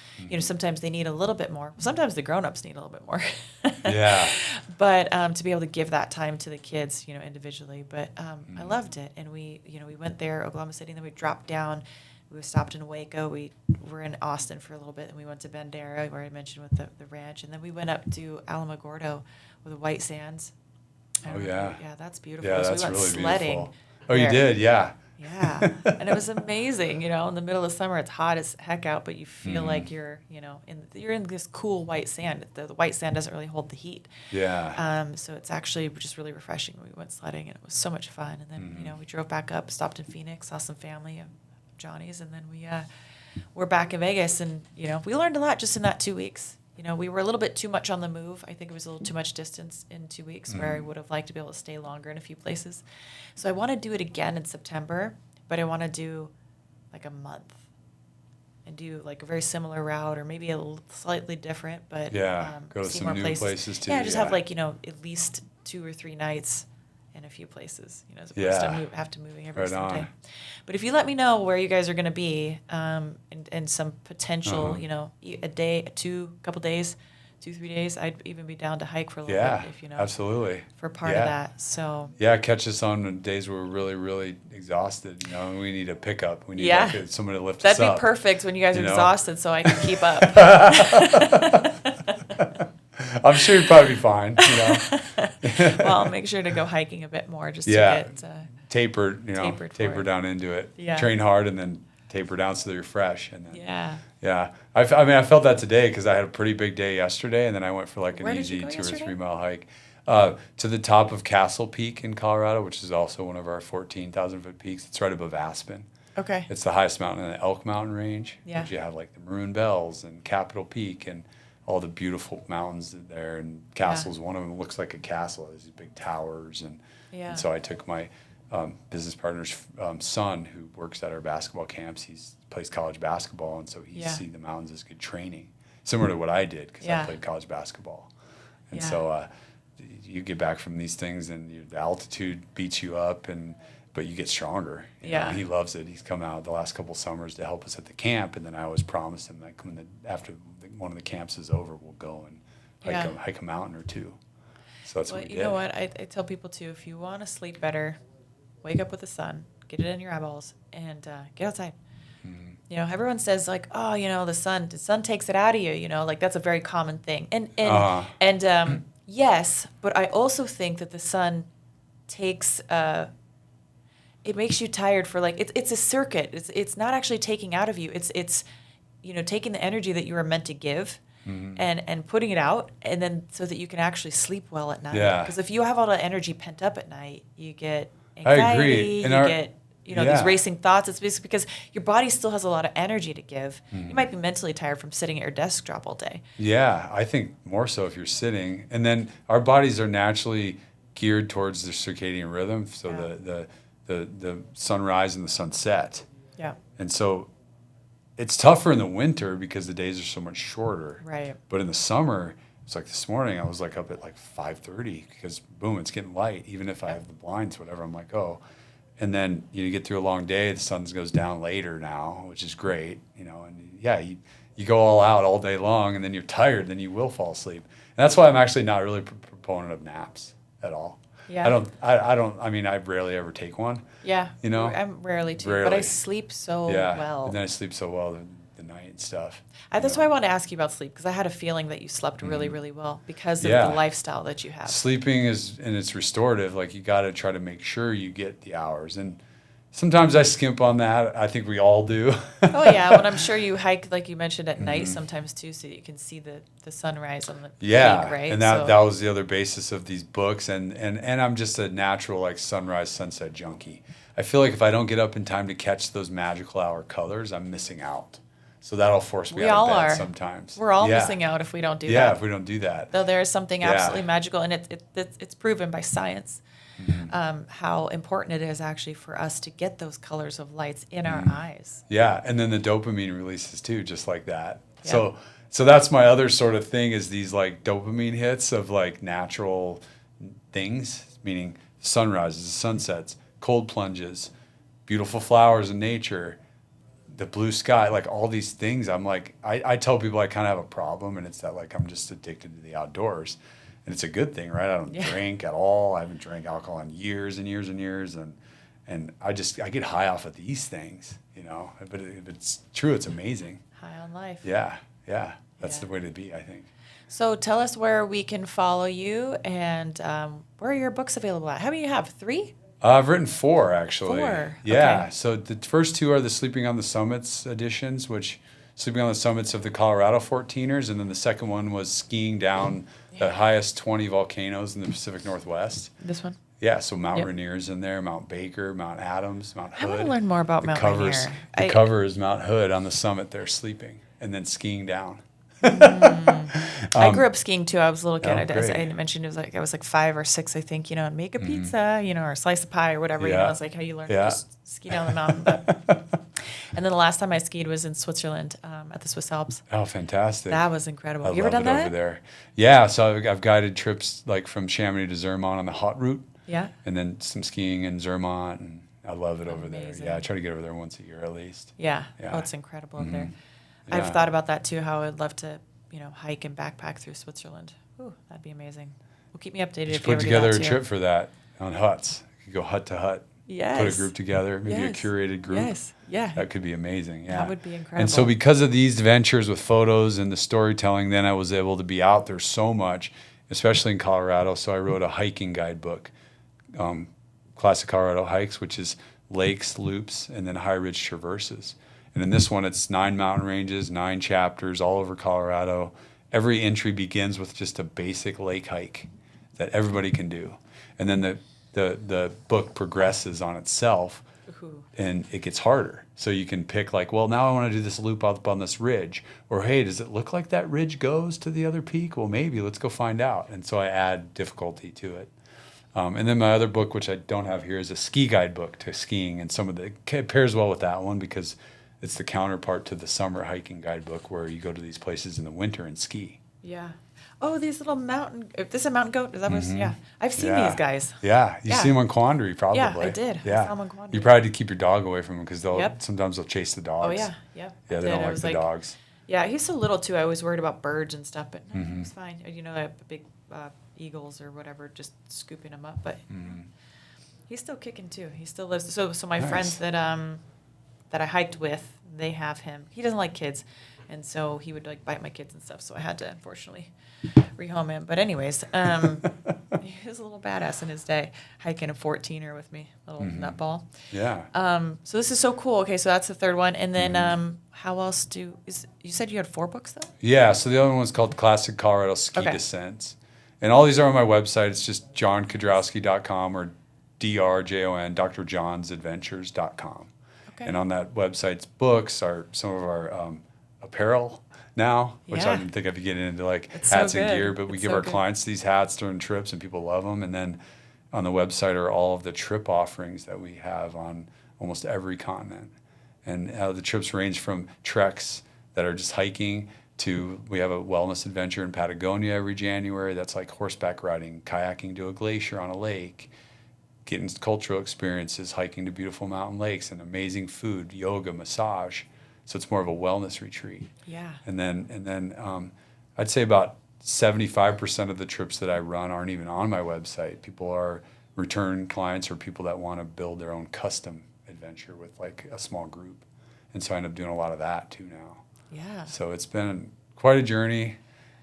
Sometimes they need a little bit more. Sometimes the grown-ups need a little bit more. Yeah. But to be able to give that time to the kids, individually. But I loved it. And we went there, Oklahoma City, and then we dropped down. We stopped in Waco. We were in Austin for a little bit, and we went to Bandera, where I mentioned with the ranch. And then we went up to Alamogordo with the white sands. Oh, yeah. Yeah, that's beautiful. Yeah, so that's we went really sledding. beautiful. Oh, you did? Yeah. Yeah. And it was amazing. In the middle of summer, it's hot as heck out, but you feel like you're in this cool white sand. The white sand doesn't really hold the heat. Yeah. So it's actually just really refreshing. We went sledding, and it was so much fun. And then, we drove back up, stopped in Phoenix, saw some family of Johnny's, and then we're back in Vegas. And, we learned a lot just in that 2 weeks. We were a little bit too much on the move. I think it was a little too much distance in 2 weeks where I would have liked to be able to stay longer in a few places. So I want to do it again in September, but I want to do like a month and do like a very similar route or maybe slightly different, but go to see some more new places too. Yeah, just have at least 2 or 3 nights in a few places, as opposed to have to moving every single day. But if you let me know where you guys are going to be, and some potential, a day, couple days, 2-3 days, I'd even be down to hike for a little bit if absolutely for part of that. So catch us on the days where we're really, really exhausted. And we need a pickup. We need somebody to lift us up. That'd be perfect when you guys are exhausted, so I can keep up. I'm sure you'd probably be fine. Well, I'll make sure to go hiking a bit more just to get taper down into it. Yeah. Train hard and then taper down so that you're fresh. And then, I felt that today because I had a pretty big day yesterday, and then I went for like an easy 2 or 3 mile hike to the top of Castle Peak in Colorado, which is also one of our 14,000 foot peaks. It's right above Aspen. Okay. It's the highest mountain in the Elk Mountain range. Yeah. You have like the Maroon Bells and Capitol Peak and all the beautiful mountains there, and Castle's one of them. It looks like a castle. There's these big towers, and so I took my business partner's son, who works at our basketball camps. He plays college basketball, and so he sees the mountains as good training, similar to what I did because I played college basketball. And so you get back from these things, and the altitude beats you up, but you get stronger. You know? He loves it. He's come out the last couple summers to help us at the camp, and then I always promised him that after one of the camps is over, we'll go and hike a mountain or two. So that's what we did. You know what? I tell people too, if you want to sleep better, wake up with the sun, get it in your eyeballs, and get outside. Mm-hmm. Everyone says like, oh, the sun takes it out of you. Like that's a very common thing. And yes, but I also think that the sun takes it makes you tired for like it's a circuit. It's not actually taking out of you. It's taking the energy that you were meant to give and putting it out, and then so that you can actually sleep well at night. Yeah. Because if you have all that energy pent up at night, you get anxiety. I agree. You get these racing thoughts. It's basically because your body still has a lot of energy to give. You might be mentally tired from sitting at your desk job all day. Yeah, I think more so if you're sitting. And then our bodies are naturally geared towards the circadian rhythm, so the sunrise and the sunset. Yeah. And so it's tougher in the winter because the days are so much shorter. Right. But in the summer, it's like this morning, I was like up at like 5:30 because boom, it's getting light. Even if I have the blinds, whatever, I'm like, oh. And then you get through a long day, the sun goes down later now, which is great, and you go all out all day long, and then you're tired, then you will fall asleep. And that's why I'm actually not really a proponent of naps at all. Yeah. I rarely ever take one. Yeah. I'm rarely too, but I sleep so well. And then I sleep so well the night and stuff. That's why I want to ask you about sleep, because I had a feeling that you slept really, really well because of the lifestyle that you have. Sleeping it's restorative. Like you got to try to make sure you get the hours. And sometimes I skimp on that. I think we all do. Oh, yeah. Well, I'm sure you hike, like you mentioned, at night sometimes, too, so you can see the sunrise on the peak, right? And that was the other basis of these books. And I'm just a natural, like, sunrise, sunset junkie. I feel like if I don't get up in time to catch those magical hour colors, I'm missing out. So that'll force me We out all of bed are. sometimes. We're all missing out if we don't do that. Yeah, if we don't do that. Though there is something absolutely magical, and it's proven by science how important it is actually for us to get those colors of lights in our eyes. Yeah, and then the dopamine releases too, just like that. Yeah. So that's my other sort of thing is these like dopamine hits of like natural things, meaning sunrises, sunsets, cold plunges, beautiful flowers in nature, the blue sky, like all these things. I'm like, I tell people I kind of have a problem, and it's that like I'm just addicted to the outdoors. And it's a good thing, right? I don't drink at all. I haven't drank alcohol in years and years and years. And I get high off of these things, you know. But if it's true, it's amazing. High on life. Yeah. That's the way to be, I think. So tell us where we can follow you, and where are your books available at? How many do you have? 3? I've written 4, actually. 4. Yeah. Okay. So the first 2 are the Sleeping on the Summits editions, which Sleeping on the Summits of the Colorado 14ers. And then the second one was skiing down the highest 20 volcanoes in the Pacific Northwest. This one? Yeah. So Mount Rainier's in there, Mount Baker, Mount Adams, Mount Hood. I want to learn more about Mount Rainier. The cover is Mount Hood on the summit there sleeping and then skiing down. I grew up skiing too. I was a little kid. Oh, As I mentioned, I was like 5 or 6, I think, and make a pizza, or a slice of pie or whatever. It's like how you learn to just ski down the mountain. And then the last time I skied was in Switzerland at the Swiss Alps. Oh, fantastic. That was incredible. Have you ever done that? Over there? Yeah. So I've guided trips like from Chamonix to Zermatt on the hot route. Yeah. And then some skiing in Zermatt, and I love it over there. Amazing. Yeah, I try to get over there once a year at least. Yeah. Oh, it's incredible over there. Yeah. I've thought about that too, how I'd love to, hike and backpack through Switzerland. Ooh, that'd be amazing. Well, keep me updated if you ever do that too. Put together a trip for that on huts. You could go hut to hut. Yes. Put a group together, maybe a curated group. Yes. Yeah. That could be amazing. Yeah. That would be incredible. And so because of these ventures with photos and the storytelling, then I was able to be out there so much, especially in Colorado. So I wrote a hiking guidebook, Classic Colorado Hikes, which is lakes, loops, and then high ridge traverses. And in this one, it's 9 mountain ranges, 9 chapters all over Colorado. Every entry begins with just a basic lake hike that everybody can do. And then the book progresses on itself, and it gets harder. So you can pick like, well, now I want to do this loop up on this ridge. Or, hey, does it look like that ridge goes to the other peak? Well, maybe. Let's go find out. And so I add difficulty to it. And then my other book, which I don't have here, is a ski guidebook to skiing. And it pairs well with that one because it's the counterpart to the summer hiking guidebook where you go to these places in the winter and ski. Yeah. Oh, these little mountain. This is a mountain goat. Is that what? Yeah. I've seen these guys. Yeah. You see them on Quandary, probably. Yeah, I did. Yeah. I saw them on Quandary. You probably had to keep your dog away from them because sometimes they'll chase the dogs. Oh, yeah. Yeah. Yeah, they don't like the dogs. Yeah, he's so little, too. I was worried about birds and stuff, but no, he's fine. Big eagles or whatever, just scooping him up. But he's still kicking, too. He still lives. So my friends that I hiked with, they have him. He doesn't like kids. And so he would like bite my kids and stuff. So I had to, unfortunately, rehome him. But anyways, he was a little badass in his day, hiking a 14er with me, a little nutball. Yeah. So this is so cool. Okay, so that's the third one. And then how else you said you had 4 books, though? Yeah, so the other one's called Classic Colorado Ski Descents. And all these are on my website. It's just jonkedrowski.com or DRJON, drjohnsadventures.com. Okay. And on that website's books are some of our apparel now, which I didn't think I'd be getting into, like hats and gear, but we give our clients these hats during trips and people love them. And then on the website are all of the trip offerings that we have on almost every continent. And the trips range from treks that are just hiking to we have a wellness adventure in Patagonia every January. That's like horseback riding, kayaking to a glacier on a lake, getting cultural experiences, hiking to beautiful mountain lakes and amazing food, yoga, massage. So it's more of a wellness retreat. Yeah. And then I'd say about 75% of the trips that I run aren't even on my website. People are return clients or people that want to build their own custom adventure with like a small group. And so I end up doing a lot of that too now. Yeah. So it's been quite a journey.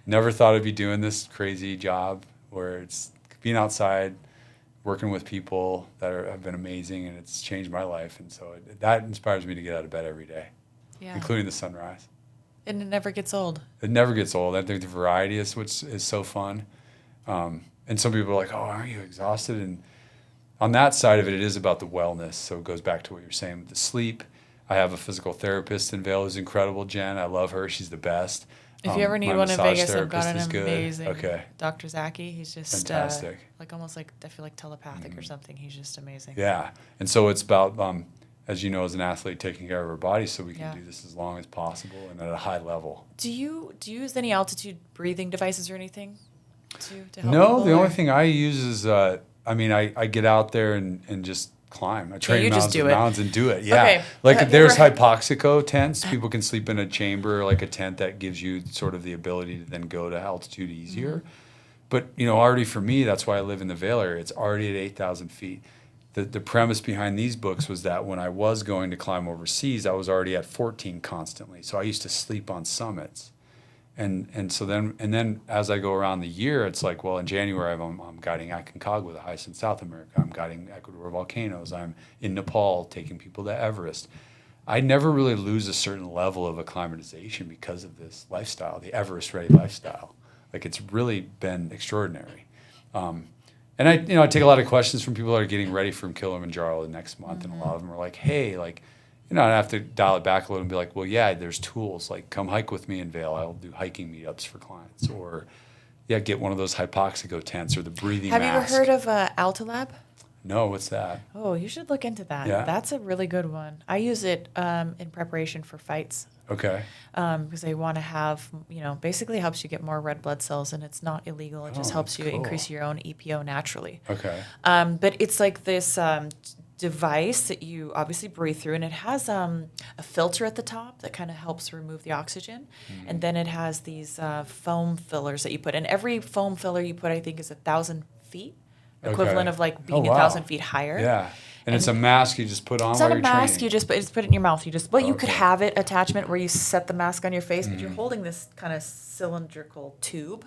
Never thought I'd be doing this crazy job where it's being outside, working with people that have been amazing, and it's changed my life. And so that inspires me to get out of bed every day. Yeah. Including the sunrise. And it never gets old. It never gets old. I think the variety is what is so fun. And some people are like, oh, aren't you exhausted? And on that side of it, it is about the wellness. So it goes back to what you're saying with the sleep. I have a physical therapist in Vail who's incredible, Jen. I love her. She's the best. If you ever need one in Vegas, I've got an is good. amazing Okay. Dr. Zaki. He's just fantastic. Like almost like, I feel like telepathic or something. He's just amazing. Yeah. And so it's about, as you know, as an athlete, taking care of our body so we can do this as long as possible and at a high level. Do you use any altitude breathing devices or anything to help No, people, the only thing I use is, I get out there and just climb. I train mountains and do it. Yeah. Okay. Like there's hypoxico tents. People can sleep in a chamber, like a tent that gives you sort of the ability to then go to altitude easier. Mm-hmm. But, already for me, that's why I live in the Vail area. It's already at 8,000 feet. The premise behind these books was that when I was going to climb overseas, I was already at 14 constantly. So I used to sleep on summits. And so then as I go around the year, it's like, well, in January, I'm guiding Aconcagua, the highest in South America. I'm guiding Ecuador volcanoes. I'm in Nepal taking people to Everest. I never really lose a certain level of acclimatization because of this lifestyle, the Everest-ready lifestyle. Like, it's really been extraordinary. And I take a lot of questions from people that are getting ready from Kilimanjaro the next month, and a lot of them are like, hey, like, I have to dial it back a little and be like, well, yeah, there's tools. Like, come hike with me in Vail. I'll do hiking meetups for clients. Or, get one of those hypoxico tents or the breathing mask. Have you ever heard of Altalab? No, what's that? Oh, you should look into that. Yeah. That's a really good one. I use it in preparation for fights. Okay. Because they want to have, basically helps you get more red blood cells, and it's not illegal. It just helps you increase your own EPO naturally. Okay. But it's like this device that you obviously breathe through, and it has a filter at the top that kind of helps remove the oxygen. And then it has these foam fillers that you put. And every foam filler you put, I think, is 1,000 feet, equivalent of like being 1,000 feet higher. Yeah. And it's a mask you just put on while you're training. It's not a mask. You just put it in your mouth. You could have it attachment where you set the mask on your face, but you're holding this kind of cylindrical tube.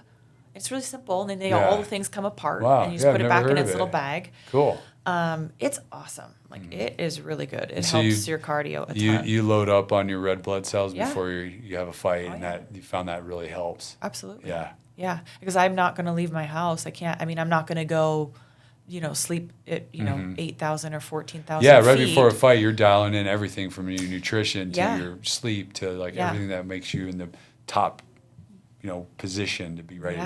It's really simple, and then all the things come apart, and you just put it back in its little bag. Cool. It's awesome. Like, it is really good. It helps your cardio a ton. You load up on your red blood cells before you have a fight, and that you found that really helps. Absolutely. Yeah. Yeah, because I'm not going to leave my house. I'm not going to go, sleep at 8,000 or 14,000 Yeah, feet. right before a fight, you're dialing in everything from your nutrition to your sleep to everything that makes you in the top, position to be ready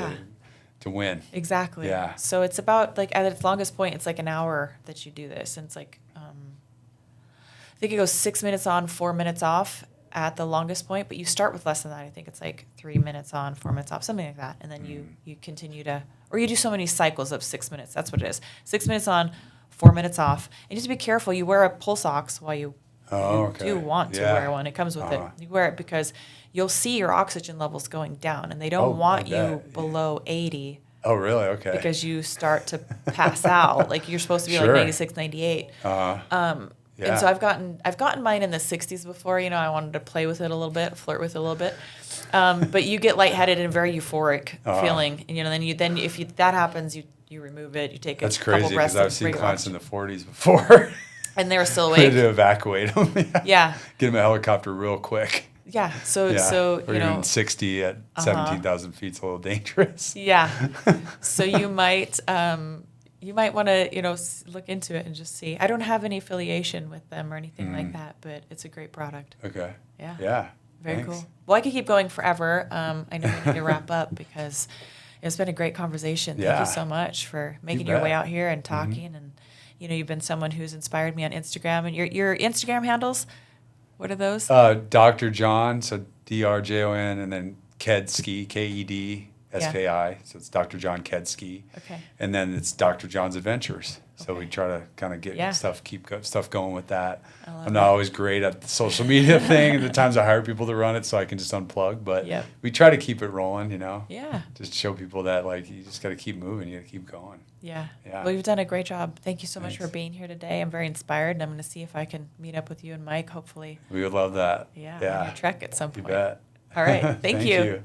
to win. Exactly. Yeah. So it's about, like, at its longest point, it's like an hour that you do this. And it's like, I think it goes 6 minutes on, 4 minutes off at the longest point, but you start with less than that. I think it's like 3 minutes on, 4 minutes off, something like that. And then you continue to, or you do so many cycles of 6 minutes. That's what it is. 6 minutes on, 4 minutes off. And just be careful. You wear a pulse ox while you do want to wear one. It comes with it. You wear it because you'll see your oxygen levels going down, and they don't want you below 80. Oh, really? Okay. Because you start to pass out. Like, you're supposed to be like 96, 98. And so I've gotten mine in the 60s before. I wanted to play with it a little bit, flirt with it a little bit. But you get lightheaded and very euphoric feeling. And then if that happens, you remove it. You take a couple breaths. That's crazy, because I've seen clients in the 40s before. And they're still awake. Ready to evacuate them. Yeah. Get them a helicopter real quick. Yeah. So or even 60 at 17,000 feet is a little dangerous. Yeah. So you might want to, look into it and just see. I don't have any affiliation with them or anything like that, but it's a great product. Okay. Yeah. Yeah. Very cool. Well, I could keep going forever. I know we need to wrap up because it's been a great conversation. Thank you so much for making your way out here and talking. And, you've been someone who's inspired me on Instagram. And your Instagram handles, what are those? Dr. Jon, so Drjon, and then Kedski, Kedski. So it's Dr. Jon Kedrowski. Okay. And then it's Dr. Jon's Adventures. So we try to kind of get keep stuff going with that. I'm not always great at the social media thing. The times I hire people to run it so I can just unplug. But we try to keep it rolling, Yeah. Just show people that, like, you just got to keep moving. You got to keep going. Yeah. Well, you've done a great job. Thank you so much for being here today. I'm very inspired, and I'm going to see if I can meet up with you and Mike, hopefully. We would love that. Yeah. On your trek at some point. You bet. All right. Thank you.